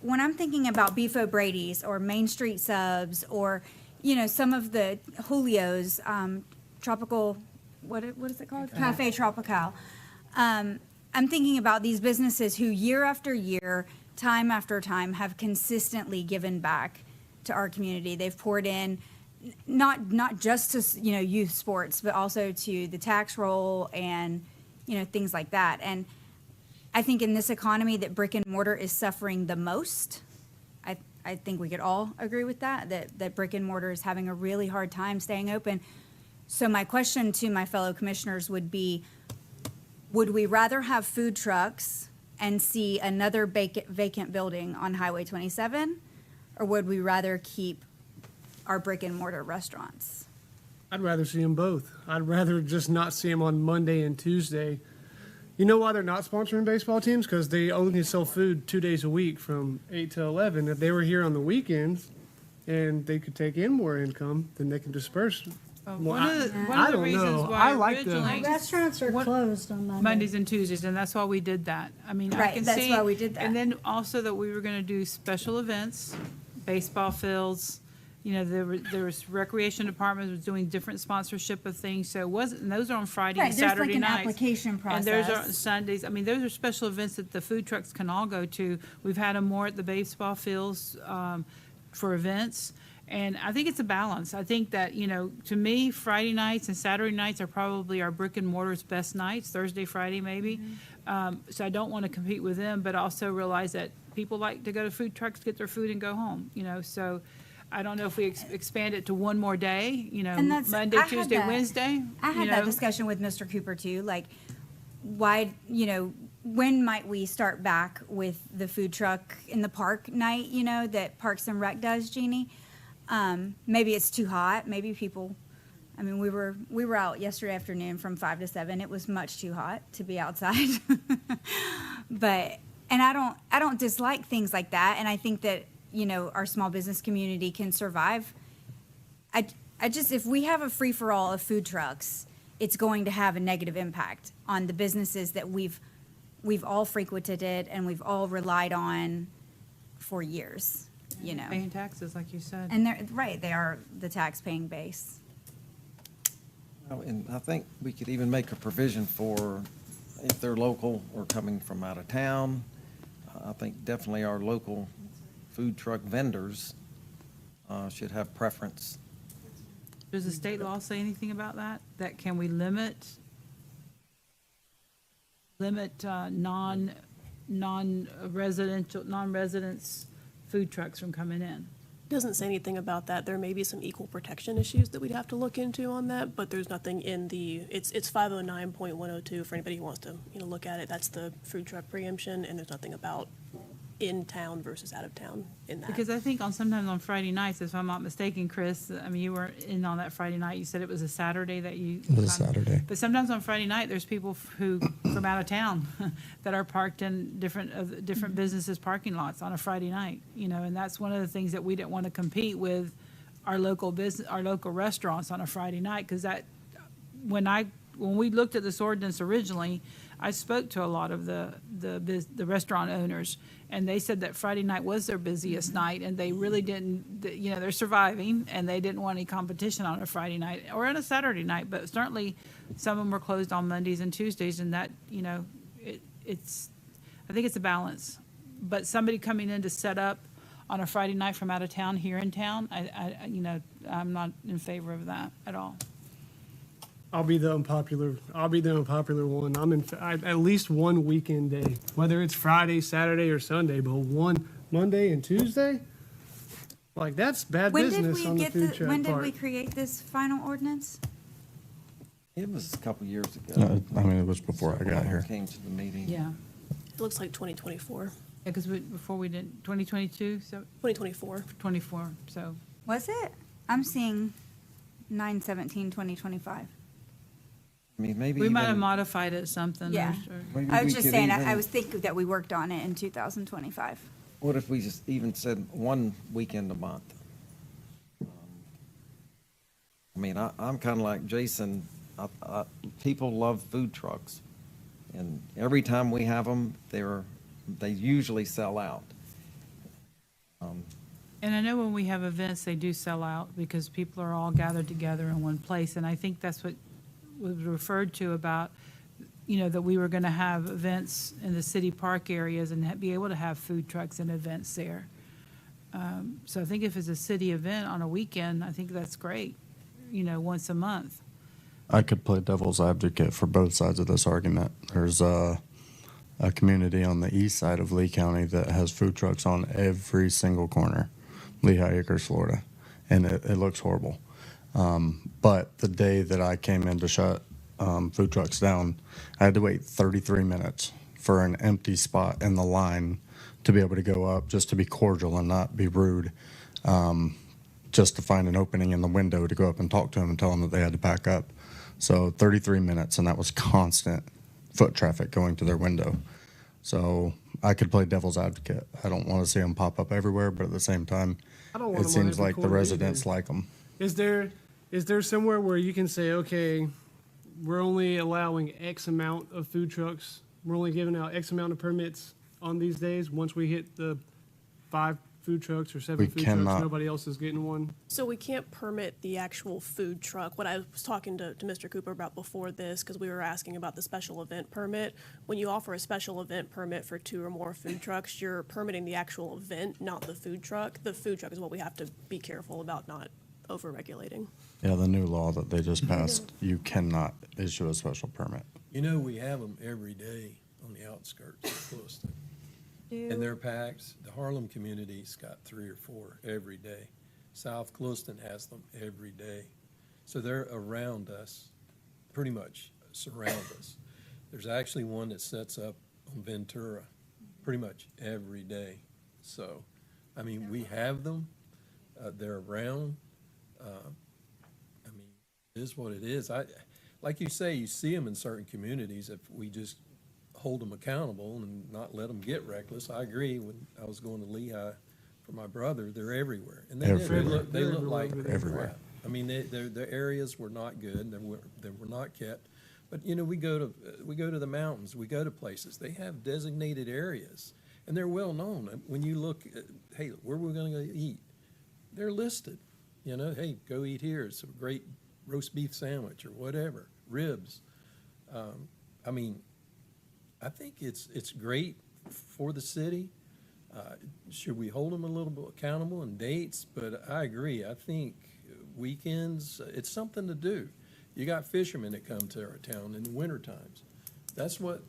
when I'm thinking about Beef O'Brady's or Main Street Subs or, you know, some of the Julio's, Tropical, what is it called? Cafe Tropical. I'm thinking about these businesses who year after year, time after time, have consistently given back to our community. They've poured in not just to, you know, youth sports, but also to the tax roll and, you know, things like that. And I think in this economy that brick and mortar is suffering the most. I think we could all agree with that brick and mortar is having a really hard time staying open. So my question to my fellow commissioners would be, would we rather have food trucks and see another vacant building on Highway 27? Or would we rather keep our brick and mortar restaurants? I'd rather see them both. I'd rather just not see them on Monday and Tuesday. You know why they're not sponsoring baseball teams? Because they only sell food 2 days a week from 8 to 11. If they were here on the weekends and they could take in more income, then they can disperse. One of I the don't reasons know. why I like the originally restaurants are closed on Monday. Mondays and Tuesdays, and that's why we did that. I mean, I Right, can that's see. why we did that. And then also that we were gonna do special events, baseball fields. You know, there was recreation department was doing different sponsorship of things, so it wasn't, and those are on Friday Right, and there's Saturday like an nights. application And those are process. Sundays. I mean, those are special events that the food trucks can all go to. We've had them more at the baseball fields, for events. And I think it's a balance. I think that, you know, to me, Friday nights and Saturday nights are probably our brick and mortar's best nights, Thursday, Friday, maybe. So I don't want to compete with them, but also realize that people like to go to food trucks, get their food and go home, you know, so I don't know if we expand it to one more day, you know, And that's- Monday, I had Tuesday, that- Wednesday. I had you that know. discussion with Mr. Cooper too, like, why, you know, when might we start back with the food truck in the park night, you know, that Parks and Rec does, Jeannie? Maybe it's too hot, maybe people, I mean, we were out yesterday afternoon from 5 to 7, it was much too hot to be outside. But, and I don't dislike things like that, and I think that, you know, our small business community can survive. I just, if we have a free-for-all of food trucks it's going to have a negative impact on the businesses that we've all frequented it and we've all relied on for years, you know. Paying taxes, like you said. And they're, right, they are the tax-paying base. And I think we could even make a provision for if they're local or coming from out of town. I think definitely our local food truck vendors should have preference. Does the state law say anything about that? That can we limit non-residents food trucks from coming in? Doesn't say anything about that. There may be some equal protection issues that we'd have to look into on that, but there's nothing in the, it's 509.102 for anybody who wants to, look at it. That's the food truck preemption, and there's nothing about in town versus out of town in that. Because I think sometimes on Friday nights, if I'm not mistaken, Chris, I mean, you were in on that Friday night, you said it was a Saturday that you. It was a Saturday. But sometimes on Friday night, there's people who, from out of town, that are parked in different businesses' parking lots on a Friday night, and that's one of the things that we didn't want to compete with our local restaurants on a Friday night, because when we looked at this ordinance originally, I spoke to a lot of the restaurant owners, and they said that Friday night was their busiest night, and they really didn't, they're surviving, and they didn't want any competition on a Friday night or on a Saturday night, but certainly some of them were closed on Mondays and Tuesdays, and that, I think it's a balance. But somebody coming in to set up on a Friday night from out of town here in town, I'm not in favor of that at all. I'll be the unpopular one. I'm at least one weekend day, whether it's Friday, Saturday, or Sunday, but one Monday and Tuesday, like that's bad business on the food truck When did part. we create this final ordinance? It was a couple years ago. It was before I got here. Came to the meeting. Yeah. It looks like 2024. Yeah, because before we did 2022, so 2024. 24, so. Was it? I'm seeing 9/17/2025. I mean, maybe We might have even- modified it something. Yeah. Maybe I was we just could saying, even- I was thinking that we worked on it in 2025. What if we just even said one weekend a month? I mean, I'm kind of like Jason. People love food trucks, and every time we have them, they usually sell out. And I know when we have events, they do sell out because people are all gathered together in one place. And I think that's what was referred to about, that we were going to have events in the city park areas and be able to have food trucks and events there. So I think if it's a city event on a weekend, I think that's great, once a month. I could play devil's advocate for both sides of this argument. There's a community on the east side of Lee County that has food trucks on every single corner, Lehigh Acres, Florida, and it looks horrible. But the day that I came in to shut food trucks down, I had to wait 33 minutes for an empty spot in the line to be able to go up, just to be cordial and not be rude, just to find an opening in the window to go up and talk to them and tell them that they had to pack up. So 33 minutes, and that was constant foot traffic going to their window. So I could play devil's advocate. I don't want to see them pop up everywhere, but at the same time, I don't want it them on seems every like the corner residents either. like them. Is there somewhere where you can say, okay, we're only allowing X amount of food trucks, we're only giving out X amount of permits on these days? Once we hit the 5 food trucks or 7 We food cannot. trucks, nobody else is getting one? So we can't permit the actual food truck. What I was talking to Mr. Cooper about before this, because we were asking about the special event permit. When you offer a special event permit for 2 or more food trucks, you're permitting the actual event, not the food truck. The food truck is what we have to be careful about not over-regulating. Yeah, the new law that they just passed, you cannot issue a special permit. We have them every day on the outskirts of Clewiston. And they're packed. The Harlem community's got 3 or 4 every day. South Clewiston has them every day. So they're around us, pretty much surround us. There's actually one that sets up on Ventura pretty much every day. So, I mean, we have them. They're around. I mean, it is what it is. Like you say, you see them in certain communities. If we just hold them accountable and not let them get reckless. I agree. When I was going to Lehigh for my brother, they're everywhere. And they Everywhere. look like Everywhere. crap. I mean, the areas were not good, they were not kept. But, you know, we go to the mountains, we go to places, they have designated areas, and they're well-known. When you look at, hey, where we're gonna go eat, they're listed. You know, hey, go eat here, it's a great roast beef sandwich or whatever, ribs. I mean, I think it's great for the city. Should we hold them a little bit accountable in dates? But I agree. I think weekends, it's something to do. You got fishermen that come to our town in the winter times. That's what,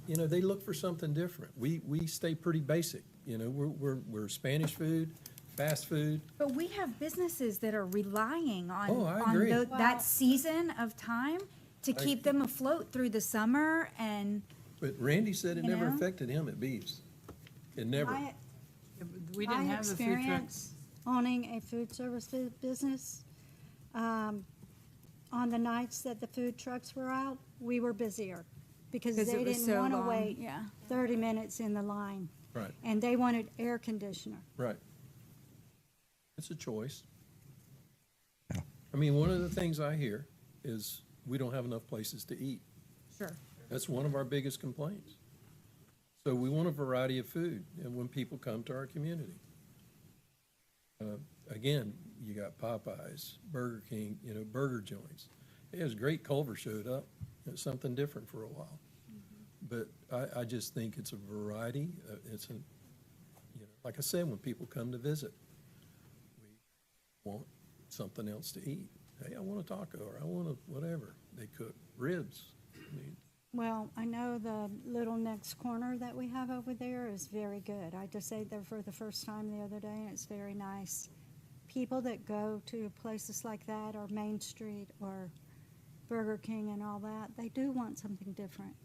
you know, they look for something different. We stay pretty basic. You know, we're Spanish food, fast food. But we have businesses that are relying on, Oh, I on agree. that season of time to keep them afloat through the summer and. But Randy said it You never know? affected him at Beeves. It never. We didn't My have the food trucks. experience owning a food service business, on the nights that the food trucks were out, we were busier because 'Cause they it was didn't so want to long, wait yeah. 30 minutes in the line. Right. And they wanted air conditioner. Right. It's a choice. I mean, one of the things I hear is we don't have enough places to eat. Sure. That's one of our biggest complaints. So we want a variety of food, and when people come to our community. Again, you got Popeyes, Burger King, you know, burger joints. It was great Culver showed up. It was something different for a while. But I just think it's a variety. It's a, you know, like I said, when people come to visit, we want something else to eat. Hey, I want a taco, or I want a whatever. They cook ribs. I mean, Well, I know the little next corner that we have over there is very good. I just ate there for the first time the other day, and it's very nice. People that go to places like that, or Main Street, or Burger King and all that, they do want something different.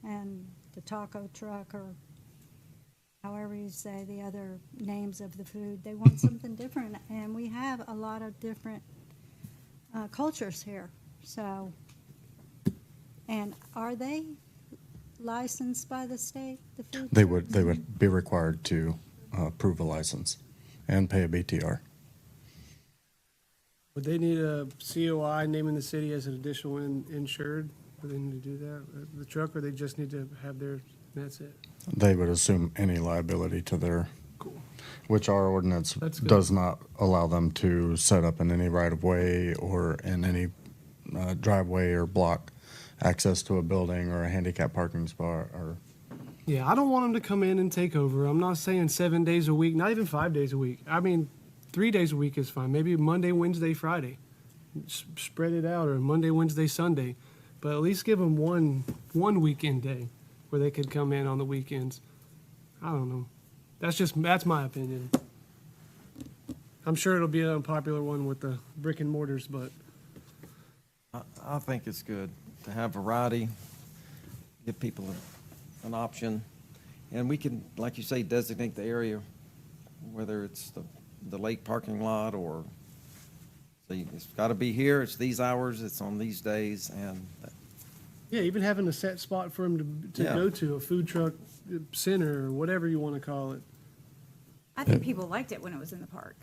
And the taco truck, or however you say the other names of the food, they want something different. And we have a lot of different cultures here, so. And are they licensed by the state, the food They trucks? would be required to approve a license and pay a BTR. Would they need a COI naming the city as an additional insured? Would they need to do that, the truck, or they just need to have their, that's it? They would assume any liability to their, which our ordinance That's good. does not allow them to set up in any right-of-way or in any driveway or block access to a building or a handicap parking spot or. Yeah, I don't want them to come in and take over. I'm not saying 7 days a week, not even 5 days a week. I mean, 3 days a week is fine. Maybe Monday, Wednesday, Friday. Spread it out, or Monday, Wednesday, Sunday. But at least give them one weekend day where they could come in on the weekends. I don't know. That's my opinion. I'm sure it'll be an unpopular one with the brick and mortars, but I think it's good to have variety, give people an option. And we can, like you say, designate the area, whether it's the lake parking lot or, see, it's got to be here, it's these hours, it's on these days, and yeah, even having a set spot for them to Yeah. go to, a food truck center or whatever you want to call it. I think people liked it when it was in the park.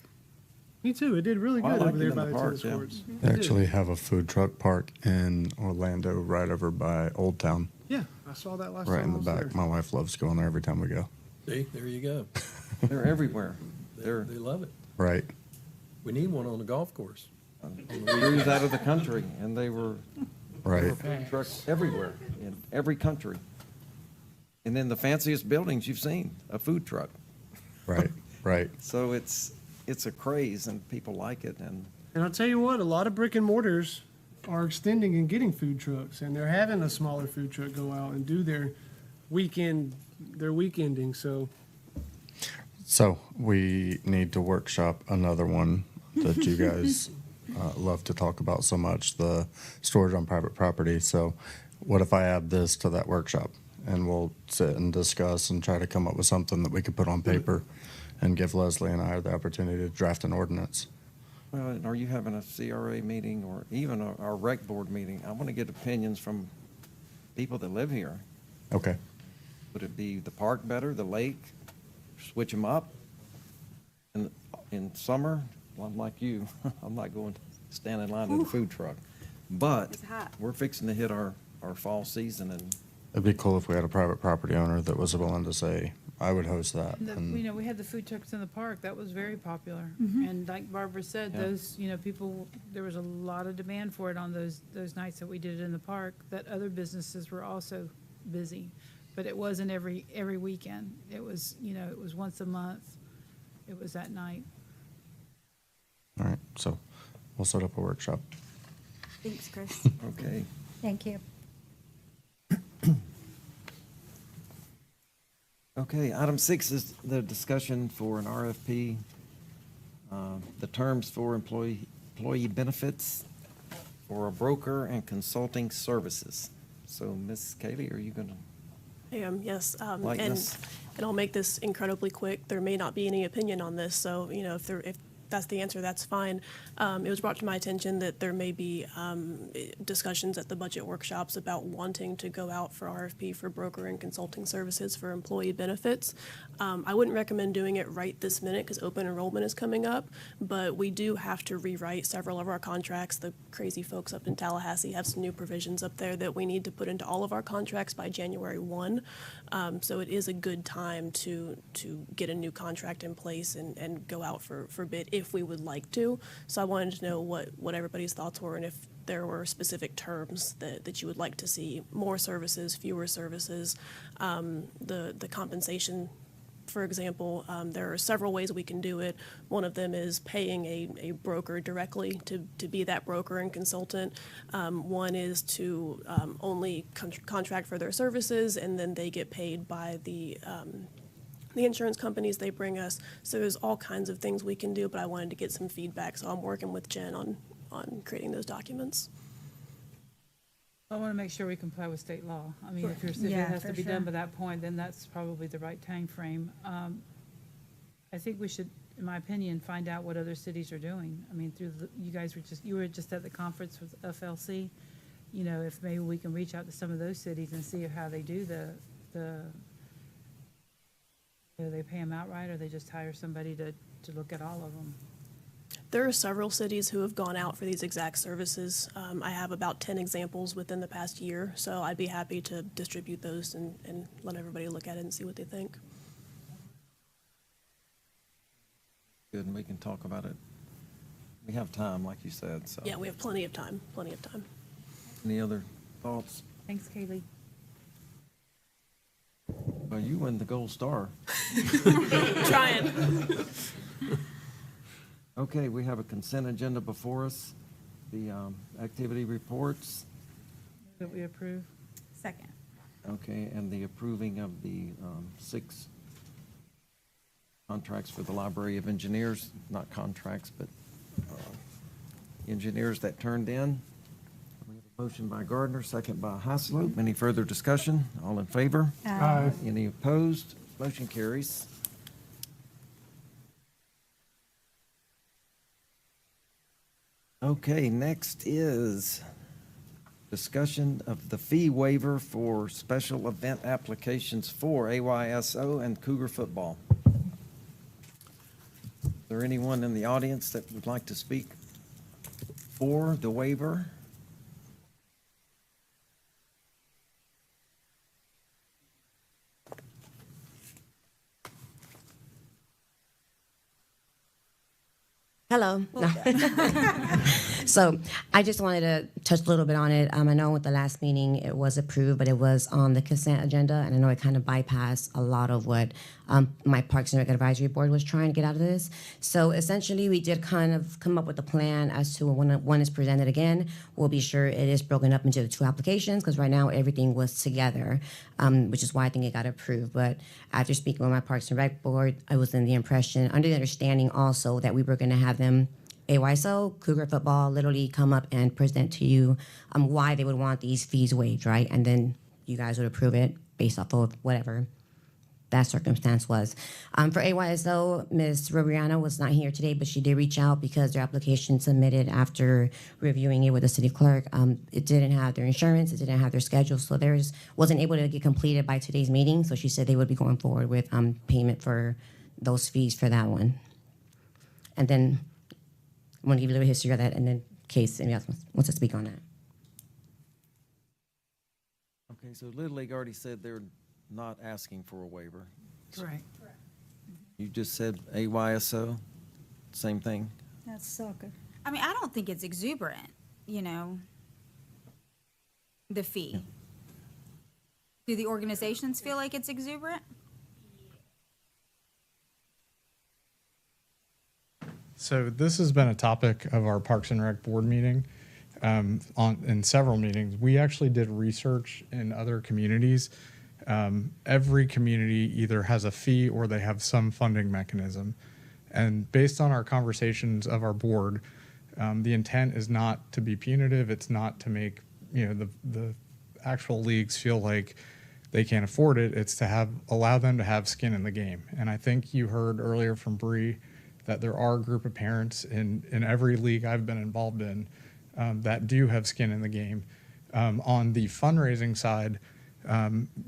Me too. It did really I good like over it there in by the the park, tennis yeah. courts. They It did. actually have a food truck park in Orlando right over by Old Town, Yeah, I saw that last right time in the I was back. there. My wife loves going there every time we go. see, there you go. they're everywhere. They love it. Right. We need one on the golf course. Crews out of the country, and they were Right. food trucks everywhere, in every country. And in the fanciest buildings you've seen, a food truck. Right. Right. So it's a craze, and people like it, and And I'll tell you what, a lot of brick and mortars are extending and getting food trucks, and they're having a smaller food truck go out and do their weekending. So we need to workshop another one that you guys love to talk about so much, the storage on private property. So what if I add this to that workshop, and we'll sit and discuss and try to come up with something that we could put on paper and give Leslie and I the opportunity to draft an ordinance. well, and are you having a CRA meeting or even our rec board meeting? I want to get opinions from people that live here. Okay. Would it be the park better, the lake, switch them up? In summer, well, I'm like you, I'm not going stand in line at a food truck. But It's hot. we're fixing to hit our fall season, and It'd be cool if we had a private property owner that was willing to say, I would host that. You know, we had the food trucks in the park, that was very popular. Mhm. And like Barbara said, Yeah. those, you know, people, there was a lot of demand for it on those nights that we did it in the park, that other businesses were also busy. But it wasn't every weekend. It was, you know, it was once a month. It was that night. All right, so we'll set up a workshop. Thanks, Chris. okay. Thank you. Okay, item 6 is the discussion for an RFP, the terms for employee benefits for a broker and consulting services. So, Ms. Kaylee, are you going to? I am, yes. Lighten us. And I'll make this incredibly quick. There may not be any opinion on this, so, you know, if that's the answer, that's fine. It was brought to my attention that there may be discussions at the budget workshops about wanting to go out for RFP for broker and consulting services for employee benefits. I wouldn't recommend doing it right this minute because open enrollment is coming up, but we do have to rewrite several of our contracts. The crazy folks up in Tallahassee have some new provisions up there that we need to put into all of our contracts by January 1. So it is a good time to get a new contract in place and go out for bid if we would like to. So I wanted to know what everybody's thoughts were and if there were specific terms that you would like to see, more services, fewer services, the compensation. For example, there are several ways we can do it. One of them is paying a broker directly to be that broker and consultant. One is to only contract for their services, and then they get paid by the insurance companies they bring us. So there's all kinds of things we can do, but I wanted to get some feedback, so I'm working with Jen on creating those documents. I want to make sure we comply with state law. I mean, if it Yeah, has to for be sure. done by that point, then that's probably the right time frame. I think we should, in my opinion, find out what other cities are doing. I mean, you were just at the conference with FLC. You know, if maybe we can reach out to some of those cities and see how they do do they pay them outright, or they just hire somebody to look at all of them? There are several cities who have gone out for these exact services. I have about 10 examples within the past year, so I'd be happy to distribute those and let everybody look at it and see what they think. Good, and we can talk about it. We have time, like you said, so. Yeah, we have plenty of time. Any other thoughts? Thanks, Kaylee. Well, you win the gold star. Trying. Okay, we have a consent agenda before us. The activity reports, That we approve? Second. okay, and the approving of the 6 contracts for the Library of Engineers, not contracts, but engineers that turned in. We have a motion by Gardner, second by Hasselhoff. Any further discussion? All in favor? Aye. Any opposed? Motion carries. Okay, next is discussion of the fee waiver for special event applications for AYSO and Cougar football. Is there anyone in the audience that would like to speak for the waiver? Hello. No. So I just wanted to touch a little bit on it. I know with the last meeting it was approved, but it was on the consent agenda, and I know it kind of bypassed a lot of what my Parks and Rec Advisory Board was trying to get out of this. So essentially, we did kind of come up with a plan as to when one is presented again, we'll be sure it is broken up into the 2 applications, because right now everything was together, which is why I think it got approved. But after speaking with my Parks and Rec Board, I was under the understanding also that we were going to have them AYSO, Cougar football, literally come up and present to you why they would want these fees waived, right? And then you guys would approve it based off of whatever that circumstance was. For AYSO, Ms. Rubiano was not here today, but she did reach out because their application submitted after reviewing it with the city clerk. It didn't have their insurance, it didn't have their schedule, so theirs wasn't able to get completed by today's meeting. So she said they would be going forward with payment for those fees for that one. And then I'm going to give you a little history of that, and then case anybody else wants to speak on that. Okay, so Little League already said they're not asking for a waiver. Correct. You just said AYSO, same thing? That's soccer. I mean, I don't think it's exuberant, you know, the fee. Do the organizations feel like it's exuberant? So this has been a topic of our Parks and Rec board meeting, in several meetings. We actually did research in other communities. Every community either has a fee or they have some funding mechanism. And based on our conversations of our board, the intent is not to be punitive. It's not to make, the actual leagues feel like they can't afford it. It's to allow them to have skin in the game. And I think you heard earlier from Bree that there are a group of parents in every league I've been involved in that do have skin in the game. On the fundraising side,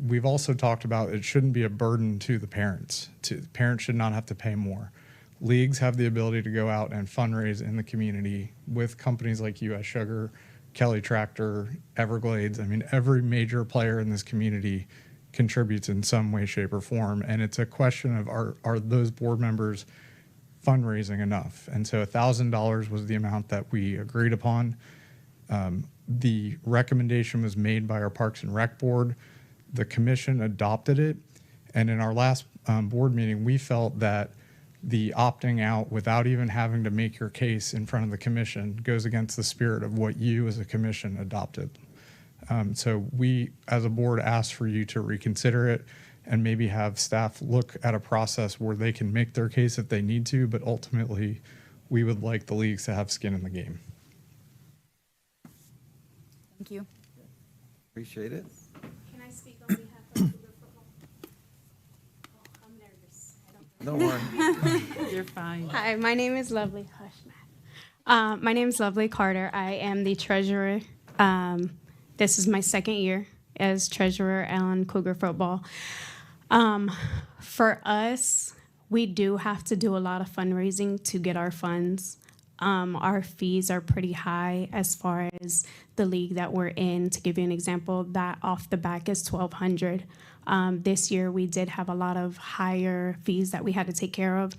we've also talked about it shouldn't be a burden to the parents. Parents should not have to pay more. Leagues have the ability to go out and fundraise in the community with companies like U.S. Sugar, Kelly Tractor, Everglades. I mean, every major player in this community contributes in some way, shape, or form. And it's a question of are those board members fundraising enough? And so $1,000 was the amount that we agreed upon. The recommendation was made by our Parks and Rec board. The commission adopted it. And in our last board meeting, we felt that the opting out without even having to make your case in front of the commission goes against the spirit of what you as a commission adopted. So we, as a board, asked for you to reconsider it and maybe have staff look at a process where they can make their case if they need to, but ultimately, we would like the leagues to have skin in the game. Thank you. Appreciate it. Can I speak on behalf of Cougar Football? Oh, I'm nervous. Don't worry. You're fine. Hi, my name is Lovely. Hush, man. My name is Lovely Carter. I am the treasurer. This is my second year as treasurer on Cougar Football. For us, we do have to do a lot of fundraising to get our funds. Our fees are pretty high as far as the league that we're in. To give you an example, that off the back is $1,200. This year, we did have a lot of higher fees that we had to take care of.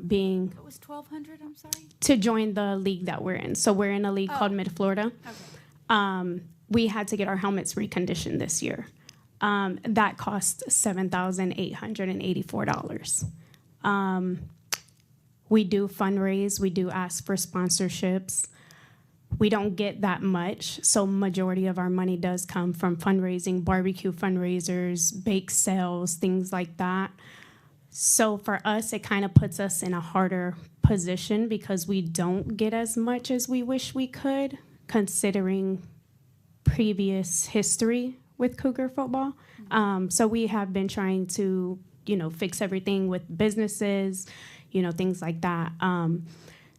Being It was 1,200, I'm sorry? to join the league that we're in. So we're in a league called Mid-Florida. Okay. We had to get our helmets reconditioned this year. That cost $7,884. We do fundraise. We do ask for sponsorships. We don't get that much, so majority of our money does come from fundraising, barbecue fundraisers, bake sales, things like that. So for us, it kind of puts us in a harder position because we don't get as much as we wish we could, considering previous history with Cougar Football. So we have been trying to, fix everything with businesses, things like that.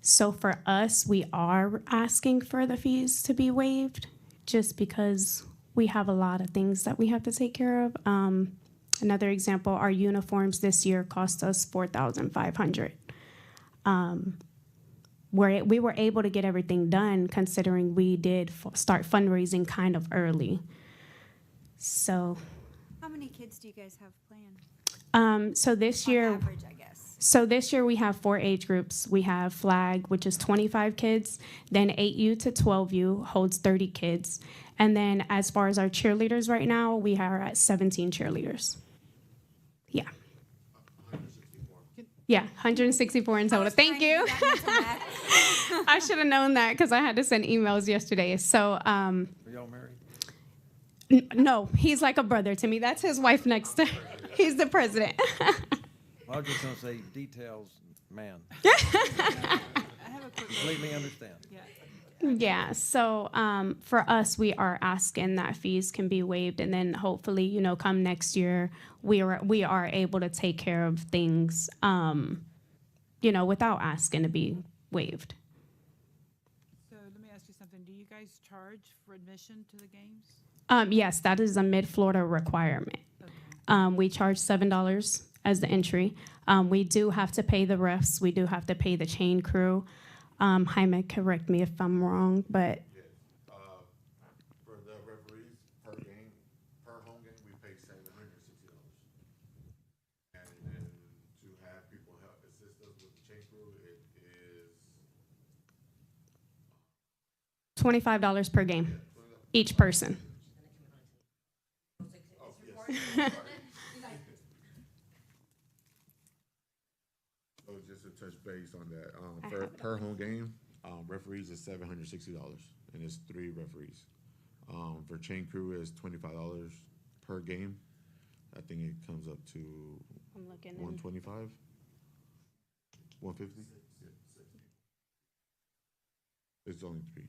So for us, we are asking for the fees to be waived just because we have a lot of things that we have to take care of. Another example, our uniforms this year cost us $4,500. We were able to get everything done considering we did start fundraising kind of early. So. How many kids do you guys have planned? So this year. Average, I guess. So this year we have 4 age groups. We have Flag, which is 25 kids. Then 8U to 12U holds 30 kids. And then as far as our cheerleaders right now, we are at 17 cheerleaders. Yeah. Yeah, 164 in total. Thank you. I should have known that because I had to send emails yesterday. So, Are y'all married? No, he's like a brother to me. That's his wife next to. He's the president. I was just going to say details, man. I have a quick Completely understand. Yeah. So for us, we are asking that fees can be waived, and then hopefully, come next year, we are able to take care of things, without asking to be waived. So let me ask you something. Do you guys charge for admission to the games? Yes, that is a Mid-Florida requirement. Okay. We charge $7 as the entry. We do have to pay the refs. We do have to pay the chain crew. Jaime, correct me if I'm wrong, but For the referees, per game, per home game, we pay $760. And then to have people help assist us with the chain crew, it is $25 per game, each person. So just to touch base on that, per home game, referees is $760, and it's 3 referees. For chain crew is $25 per game. I think it comes up to I'm looking. 125, 150. It's only 3.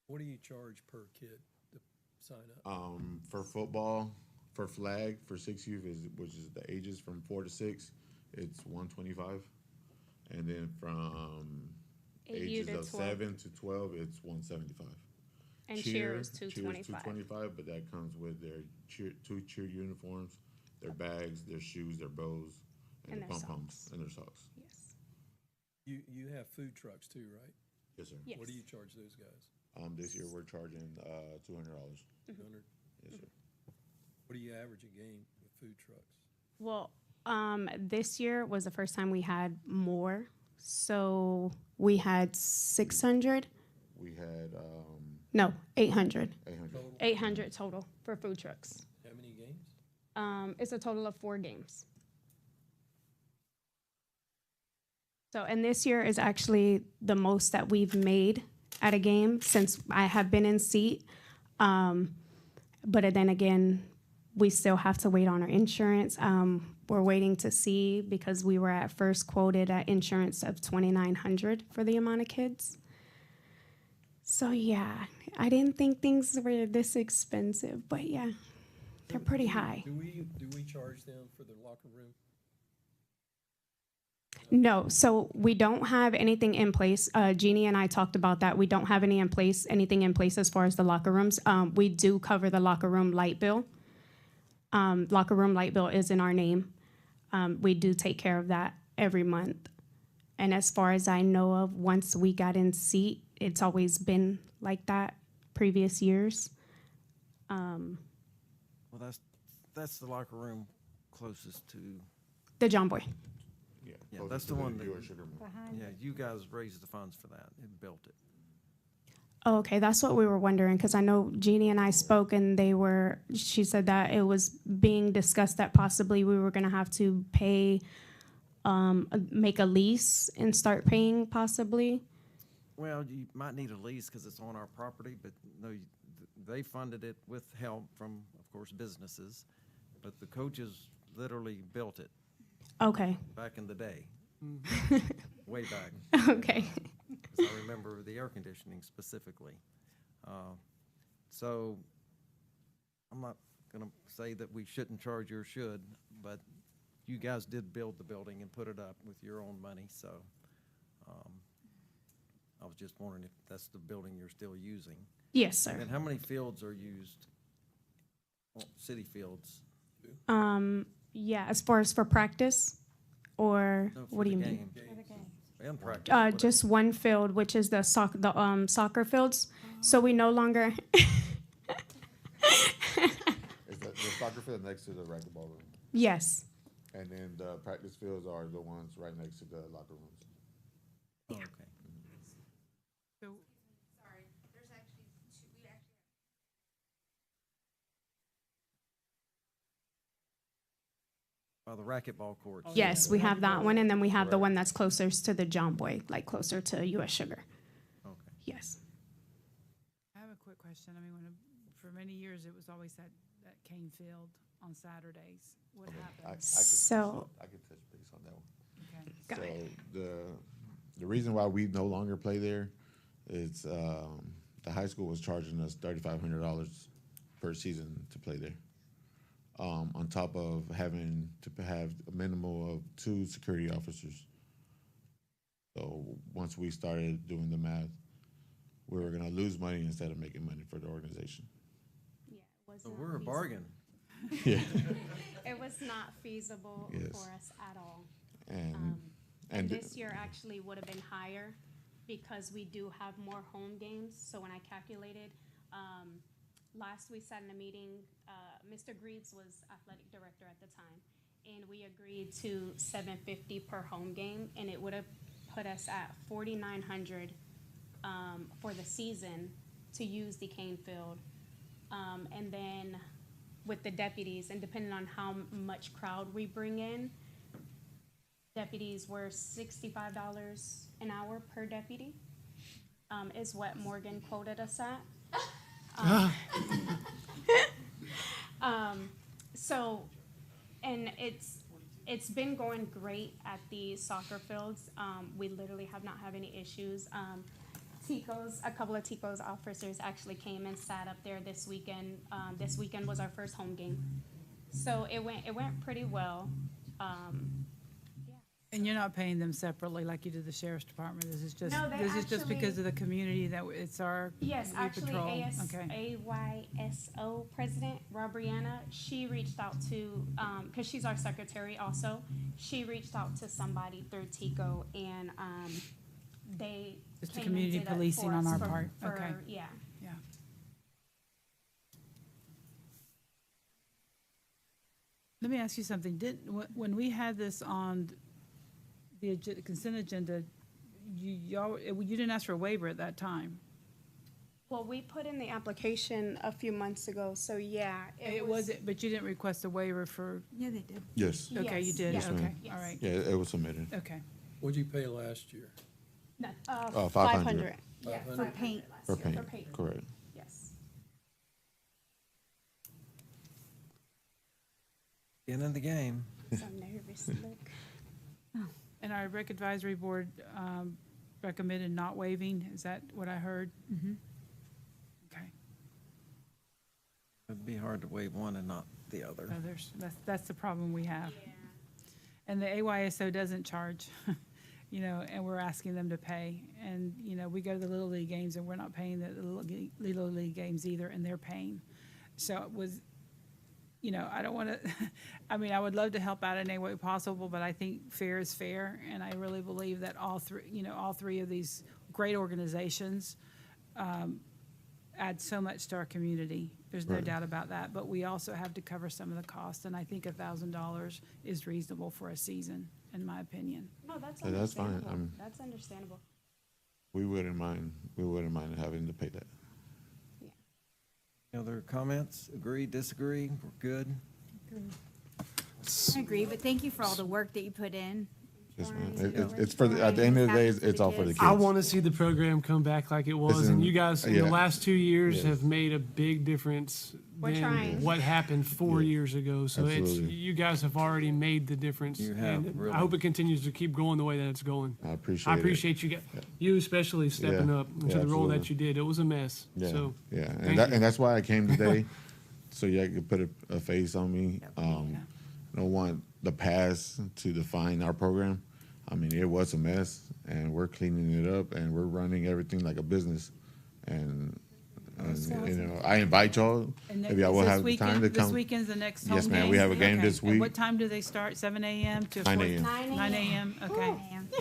What do you charge per kid to sign up? For football, for flag, for 6U, which is the ages from 4 to 6, it's 125, and then from 8U ages to of 12. 7 to 12, it's 175. And cheer is Cheer is 225. 225, but that comes with their 2 cheer uniforms, their bags, their shoes, their bows, And their their pom-poms, socks. and their socks. Yes. You have food trucks too, right? Yes, sir. Yes. What do you charge those guys? This year we're charging $200. 200? Yes, sir. What do you average a game with food trucks? Well, this year was the first time we had more. So we had 600. We had No, 800. 800. 800 total for food trucks. How many games? It's a total of 4 games. So, and this year is actually the most that we've made at a game since I have been in seat. But then again, we still have to wait on our insurance. We're waiting to see because we were at first quoted at insurance of $2,900 for the amount of kids. So yeah, I didn't think things were this expensive, but yeah, they're pretty high. Do we charge them for their locker room? No, so we don't have anything in place. Jeannie and I talked about that. We don't have anything in place as far as the locker rooms. We do cover the locker room light bill. Locker room light bill is in our name. We do take care of that every month. And as far as I know of, once we got in seat, it's always been like that previous years. Well, that's the locker room closest to. The John Boy. Yeah, closest that's to the one your that, sugar mill. yeah, you guys raised the funds for that and built it. Oh, okay, that's what we were wondering, because I know Jeannie and I spoke, and she said that it was being discussed that possibly we were gonna have to pay, make a lease and start paying possibly. Well, you might need a lease because it's on our property, but no, they funded it with help from, of course, businesses, but the coaches literally built it. Okay. Back in the day. Way back. Okay. 'Cause I remember the air conditioning specifically. So I'm not gonna say that we shouldn't charge or should, but you guys did build the building and put it up with your own money, so I was just wondering if that's the building you're still using. Yes, sir. And how many fields are used? Well, city fields? Yeah, as far as for practice, or No, for what do the you mean? game. And practice. whatever. Just one field, which is the soccer fields. So we no longer. Is the soccer field next to the racquetball room? Yes. And then the practice fields are the ones right next to the locker rooms. Yeah. Okay. Sorry, there's actually we actually. The racquetball courts. Yes, we have that one, and then we have the one that's closest to the John Boy, like closer to U.S. Sugar. Okay. Yes. I have a quick question. I mean, for many years, it was always that cane field on Saturdays. What happened? I could touch base on that one. Okay. Go ahead. So the reason why we no longer play there is the high school was charging us $3,500 per season to play there. On top of having to have a minimum of 2 security officers. So once we started doing the math, we were gonna lose money instead of making money for the organization. Yeah, it was So not we're a feasible. bargain. Yeah. It was not feasible Yes. for us at all. And And And this year actually would have been higher because we do have more home games. So when I calculated, last we sat in a meeting, Mr. Greaves was athletic director at the time, and we agreed to $750 per home game, and it would have put us at $4,900 for the season to use the Kane Field. And then with the deputies, and depending on how much crowd we bring in, deputies were $65 an hour per deputy, is what Morgan quoted us at. So, and it's been going great at the soccer fields. We literally have not had any issues. A couple of Tico's officers actually came and sat up there this weekend. This weekend was our first home game, so it went pretty well. And you're not paying them separately like you did the sheriff's department? This is just, No, they this is just because actually- of the community that it's our Yes, we actually, patrol? Okay. AYSO president, Robriana, she reached out to, because she's our secretary also, she reached out to somebody through Tico, and they Just the came and community did it policing for on us our for- part. for- Okay. Yeah. Yeah. Let me ask you something. When we had this on the consent agenda, you didn't ask for a waiver at that time? Well, we put in the application a few months ago, so yeah. It was, but you didn't request a waiver for? Yeah, they did. Yes. Okay, you Yes, did, Yes, ma'am. okay, all right. Yeah, it was submitted. Okay. What'd you pay last year? No, 500. Yeah, 500? for paint. For paint, For paint. correct. Yes. Getting in the game. So nervous, look. And our rec advisory board recommended not waiving, is that what I heard? Mm-hmm. Okay. It'd be hard to waive one and not the other. That's the problem we have. And the AYSO doesn't charge, and we're asking them to pay. And, we go to the Little League games and we're not paying the Little League games either, and they're paying. So it was, I don't want to, I would love to help out in any way possible, but I think fair is fair. And I really believe that all three of these great organizations add so much to our community. There's no Right. doubt about that. But we also have to cover some of the costs. And I think $1,000 is reasonable for a season, in my opinion. No, that's Yeah, that's fine. understandable. That's understandable. We wouldn't mind having to pay that. Other comments? Agree, disagree? We're good? I agree, but thank you for all the work that you put in. Yes, ma'am. It's for, at the end of the day, it's all for the kids. I want to see the program come back like it was, Listen, and you guys in yeah. the last 2 years Yes. have made a big difference We're than trying. what happened 4 Yeah. years ago. So Absolutely. you guys have already made the difference. You have, and really. I hope it continues to keep going the way that it's going. I appreciate it. I appreciate you especially stepping Yeah. up into Yeah, the role that absolutely. you did. It was a mess. Yeah, So yeah, thank you. and that's why I came today, so you could put a face on me. I don't want the past to define our program. It was a mess, and we're cleaning it up, and we're running everything like a business. And I invite y'all. And Maybe I will this have the time to weekend- come. This weekend's the next home Yes, game? ma'am. We have a game Okay. this And week. what time do they start? 7 a.m. to 9 a.m. 9 a.m., okay.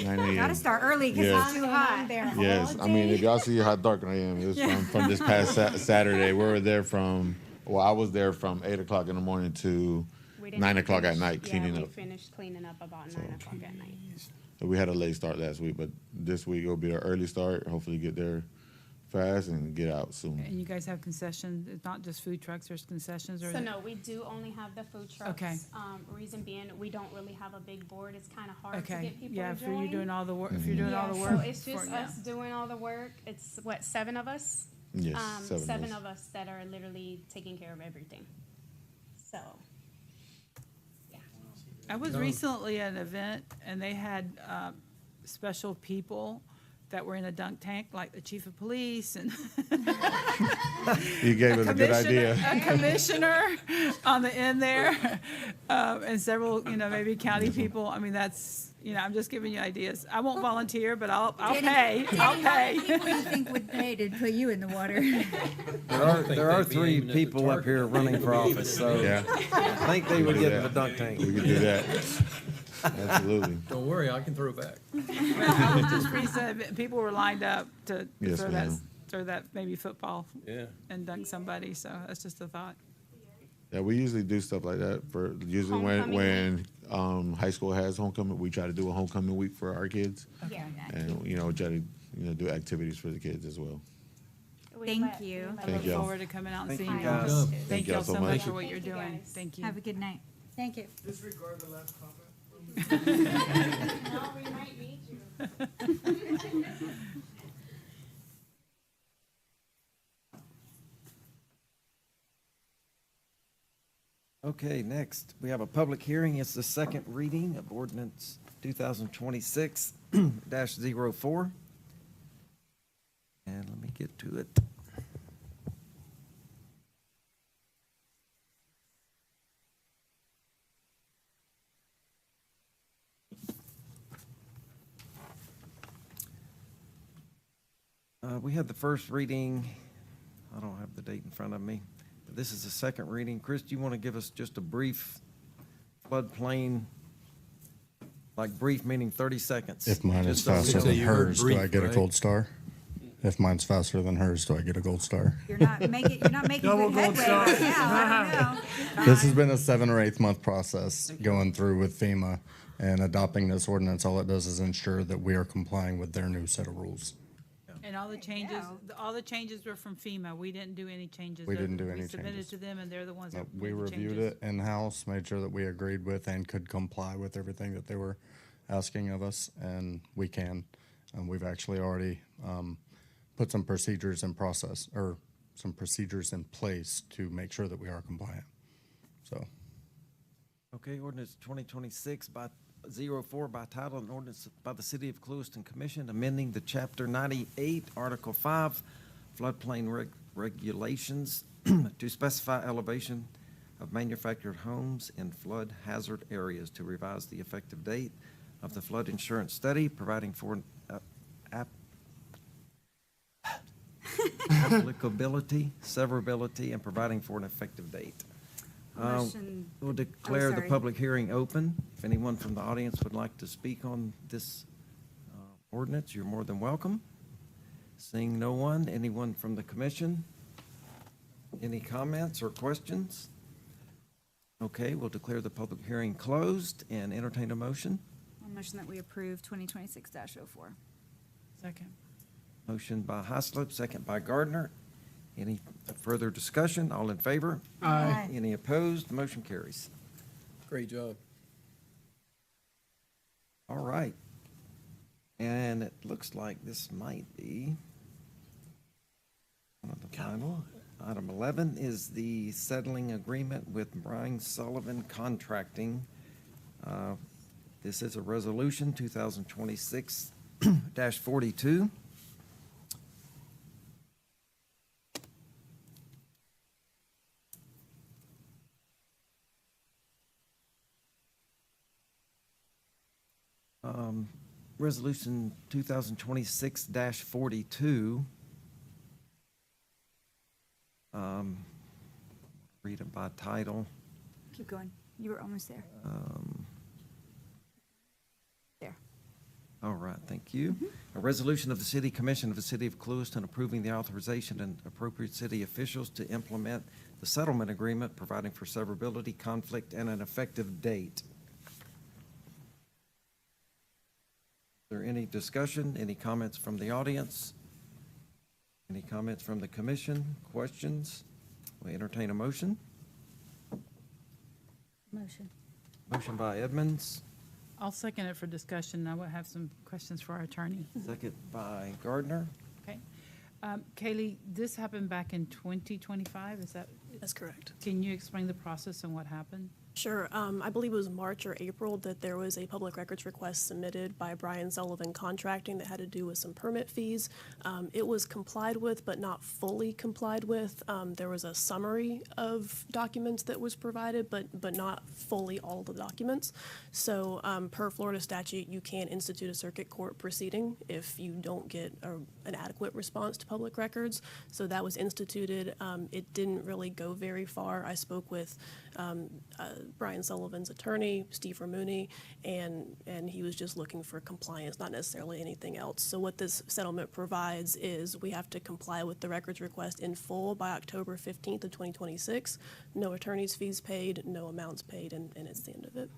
9 a.m. Gotta start early because Yes. it's too hot. Yes, if y'all see how dark I am, it's from this past Saturday. We were there I was there from 8 o'clock in the morning to We didn't 9 o'clock at finish- night cleaning Yeah, up. we finished cleaning up about 9 o'clock at night. We had a late start last week, but this week will be an early start. Hopefully get there fast and get out soon. And you guys have concessions, it's not just food trucks, there's concessions or? So no, we do only have the food trucks. Okay. Reason being, we don't really have a big board. It's kind of hard to Okay, get people yeah, to if join. you're doing all the work, if you're doing all the Yeah, work. so it's just for- us doing all the work. It's what, 7 of us? Yes, 7 of us that are literally taking care of everything. So, I was recently at an event and they had special people that were in a dunk tank, like the chief of police and You gave us a good idea. a commissioner on the end there, and several, maybe county people. That's, I'm just giving you ideas. I won't volunteer, but I'll pay. I'll pay. What do you think would pay to put you in the water? There are 3 people up here running for office, so Yeah. I think they would get in the dunk tank. We could do that. Absolutely. Don't worry, I can throw back. I was just reason people were lined up to Yes, ma'am. throw that maybe football Yeah. and dunk somebody. So that's just a thought. Yeah, we usually do stuff like that for usually when high school has homecoming, we try to do a homecoming week for our kids. Okay. And, try to, do activities for the kids as well. Thank you. I Thank look y'all. forward to coming out and Thank seeing you, you. guys. all. Thank Thank y'all y'all so so much. much for what you're doing. Thank you. Have a good night. Thank you. Disregard the last comment. No, we might need you. Okay, next, we have a public hearing. It's the second reading of ordinance 2026-04. And let me get to it. We had the first reading, I don't have the date in front of me, but this is the second reading. Chris, do you want to give us just a brief floodplain, like brief meaning 30 seconds? If mine is Just so we faster know. than you heard hers, do I brief, get a right? gold star? If mine's faster than hers, do I get a gold star? You're not making Double good gold headway star. right now. I don't know. This has been a 7 or 8 month process going through with FEMA, and adopting this ordinance, all it does is ensure that we are complying with their new set of rules. And all the changes were from FEMA. We didn't do any changes. We didn't do any We submitted changes. to them and they're the ones that We made the reviewed changes. it in-house, made sure that we agreed with and could comply with everything that they were asking of us, and we can. And we've actually already put some procedures in process, or some procedures in place to make sure that we are compliant. So, Okay, ordinance 2026-04 by title, an ordinance by the City of Clewiston Commission amending the Chapter 98, Article 5, floodplain regulations to specify elevation of manufactured homes in flood hazard areas, to revise the effective date of the flood insurance study, providing for applicability, severability, and providing for an effective date. Motion- We'll declare the sorry. public hearing open. If anyone from the audience would like to speak on this ordinance, you're more than welcome. Seeing no one, anyone from the commission? Any comments or questions? Okay, we'll declare the public hearing closed and entertain a motion. I'll motion that we approve 2026-04. Second. Motion by Hislop, second by Gardner. Any further discussion? All in favor? Aye. Any opposed? Motion carries. Great job. All right. And it looks like this might be one of the final. Item 11 is the settling agreement with Brian Sullivan Contracting. This is a resolution 2026-42. Resolution 2026-42. Read it by title. Keep going. You were almost there. There. All right, thank you. A resolution of the City Commission of the City of Clewiston approving the authorization and appropriate city officials to implement the settlement agreement, providing for severability, conflict, and an effective date. Is there any discussion, any comments from the audience? Any comments from the commission, questions? We entertain a motion. Motion. Motion by Edmonds, I'll second it for discussion. I will have some questions for our attorney. second by Gardner. Okay. Kaylee, this happened back in 2025, is that? That's correct. Can you explain the process and what happened? Sure. I believe it was March or April that there was a public records request submitted by Brian Sullivan Contracting that had to do with some permit fees. It was complied with, but not fully complied with. There was a summary of documents that was provided, but not fully all the documents. So per Florida statute, you can institute a circuit court proceeding if you don't get an adequate response to public records. So that was instituted. It didn't really go very far. I spoke with Brian Sullivan's attorney, Steve Ramuni, and he was just looking for compliance, not necessarily anything else. So what this settlement provides is we have to comply with the records request in full by October 15th of 2026. No attorney's fees paid, no amounts paid, and it's the end of it.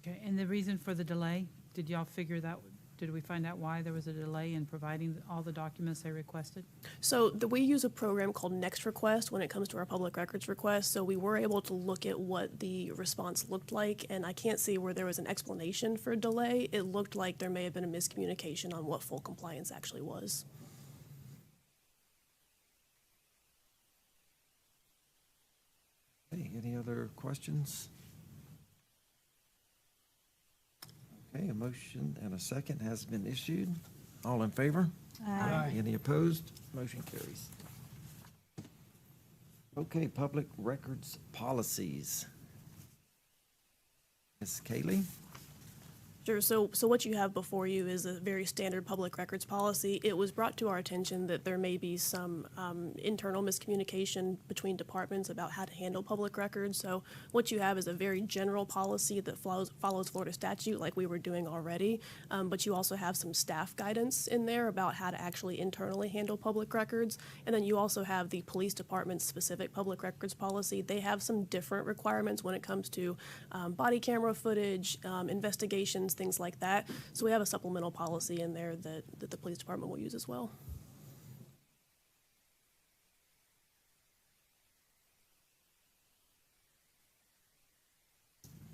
Okay, and the reason for the delay, did y'all figure that, did we find out why there was a delay in providing all the documents they requested? So we use a program called Next Request when it comes to our public records requests. So we were able to look at what the response looked like, and I can't see where there was an explanation for delay. It looked like there may have been a miscommunication on what full compliance actually was. Okay, any other questions? Okay, a motion and a second has been issued. All in favor? Aye. Any opposed? Motion carries. Okay, public records policies. Ms. Kaylee? Sure. So what you have before you is a very standard public records policy. It was brought to our attention that there may be some internal miscommunication between departments about how to handle public records. So what you have is a very general policy that follows Florida statute like we were doing already. But you also have some staff guidance in there about how to actually internally handle public records. And then you also have the police department's specific public records policy. They have some different requirements when it comes to body camera footage, investigations, things like that. So we have a supplemental policy in there that the police department will use as well.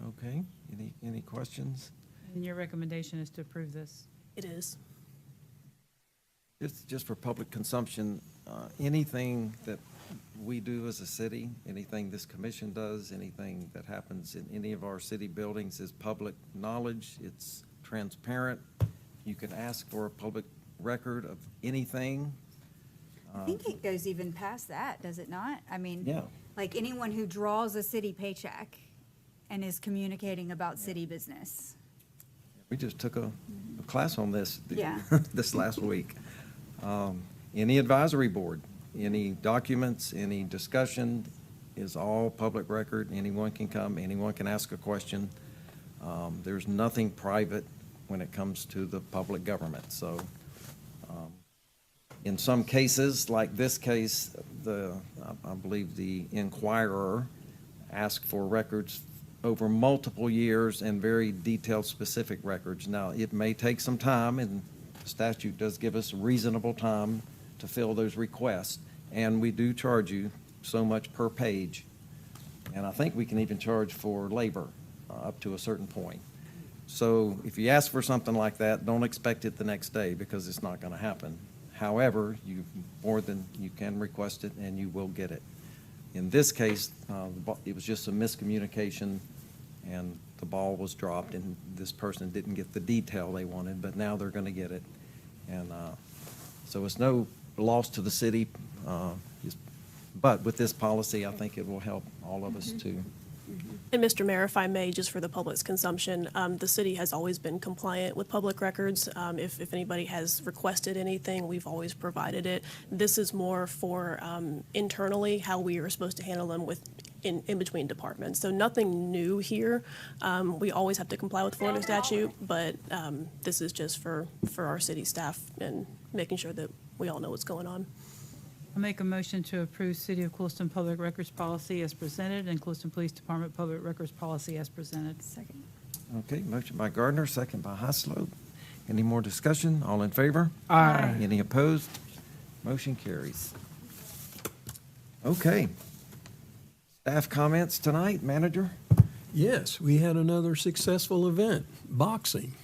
Okay, any questions? And your recommendation is to approve this? It is. Just for public consumption, anything that we do as a city, anything this commission does, anything that happens in any of our city buildings is public knowledge. It's transparent. You can ask for a public record of anything. I think it goes even past that, does it not? I mean, Yeah. like anyone who draws a city paycheck and is communicating about city business. We just took a class on this Yeah. this last week. Any advisory board, any documents, any discussion is all public record. Anyone can come, anyone can ask a question. There's nothing private when it comes to the public government. So in some cases, like this case, I believe the inquirer asked for records over multiple years and very detailed, specific records. Now, it may take some time, and the statute does give us reasonable time to fill those requests, and we do charge you so much per page. And I think we can even charge for labor up to a certain point. So if you ask for something like that, don't expect it the next day, because it's not going to happen. However, you can request it, and you will get it. In this case, it was just a miscommunication, and the ball was dropped, and this person didn't get the detail they wanted, but now they're going to get it. And so it's no loss to the city, but with this policy, I think it will help all of us too. And Mr. Mayor, if I may, just for the public's consumption, the city has always been compliant with public records. If anybody has requested anything, we've always provided it. This is more for internally how we are supposed to handle them in between departments. So nothing new here. We always have to comply with Florida statute, but this is just for our city staff and making sure that we all know what's going on. I'll make a motion to approve City of Clewiston Public Records Policy as presented and Clewiston Police Department Public Records Policy as presented. Second. Okay, motion by Gardner, second by Highslope. Any more discussion? All in favor? Aye. Any opposed? Motion carries. Okay. Staff comments tonight, manager? Yes, we had another successful event, boxing.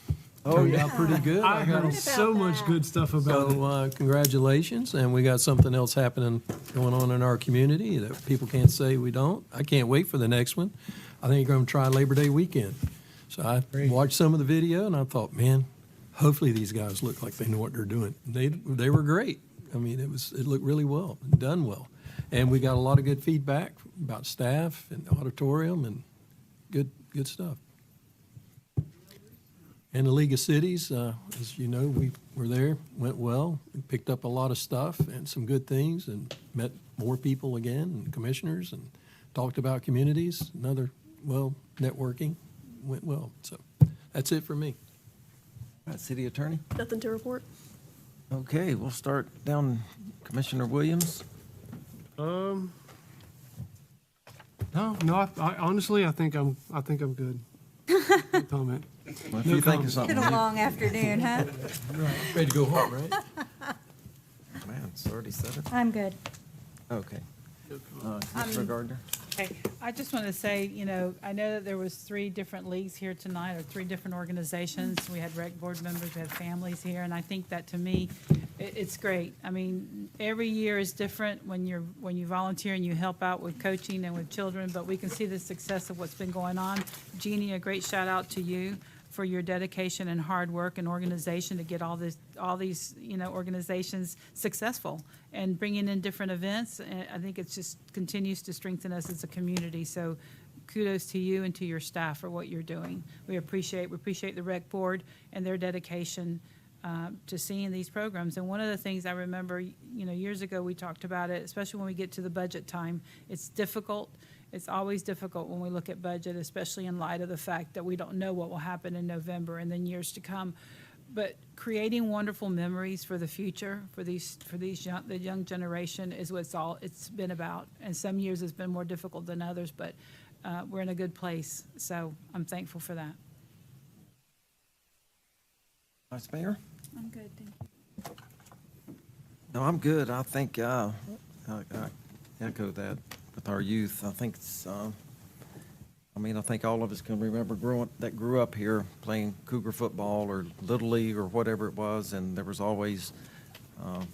Oh, Turned yeah. out pretty good. I heard so much good stuff about it. So congratulations, and we got something else happening, going on in our community that people can't say we don't. I can't wait for the next one. I think you're going to try Labor Day weekend. So I watched some of the video, and I thought, man, hopefully these guys look like they know what they're doing. They were great. I mean, it looked really well, done well. And we got a lot of good feedback about staff and the auditorium, and good stuff. And the League of Cities, as you know, we were there, went well, and picked up a lot of stuff and some good things, and met more people again, and commissioners, and talked about communities. Another well, networking went well. So that's it for me. All right, City Attorney? Nothing to report. Okay, we'll start down Commissioner Williams. No, I honestly, I think I'm good. No comment. Well, if No you think comment. of something. Been a long afternoon, huh? Ready to go home, right? Man, it's already said it. I'm good. Okay. Commissioner Gardner? Okay, I just want to say, you know, I know that there was 3 different leagues here tonight, or 3 different organizations. We had rec board members, we had families here, and I think that, to me, it's great. I mean, every year is different when you volunteer and you help out with coaching and with children, but we can see the success of what's been going on. Jeannie, a great shout out to you for your dedication and hard work and organization to get all these, you know, organizations successful and bringing in different events. And I think it's just continues to strengthen us as a community. So kudos to you and to your staff for what you're doing. We appreciate the rec board and their dedication to seeing these programs. And one of the things I remember, you know, years ago we talked about it, especially when we get to the budget time. It's difficult. It's always difficult when we look at budget, especially in light of the fact that we don't know what will happen in November and then years to come. But creating wonderful memories for the future, for the young generation is what it's been about. And some years it's been more difficult than others, but we're in a good place. So I'm thankful for that. Vice Mayor? I'm good, thank you. No, I'm good. I think I echo that with our youth. I think it's, I think all of us can remember grew up here playing Cougar football or Little League or whatever it was, and there was always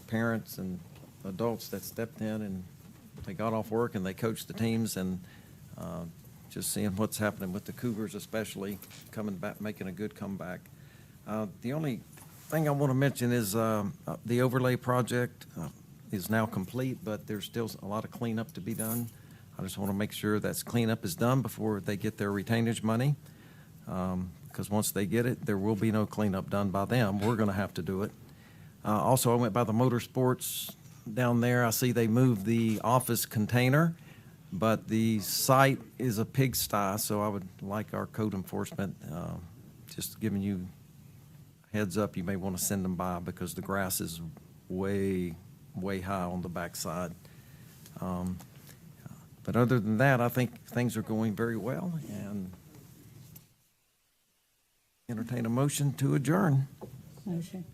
parents and adults that stepped in and they got off work and they coached the teams, and just seeing what's happening with the Cougars especially, coming back, making a good comeback. The only thing I want to mention is the overlay project is now complete, but there's still a lot of cleanup to be done. I just want to make sure that cleanup is done before they get their retainage money, because once they get it, there will be no cleanup done by them. We're going to have to do it. Also, I went by the motorsports down there. I see they moved the office container, but the site is a pigsty, so I would like our code enforcement, just giving you heads up, you may want to send them by because the grass is way high on the backside. But other than that, I think things are going very well, and entertain a motion to adjourn. Motion.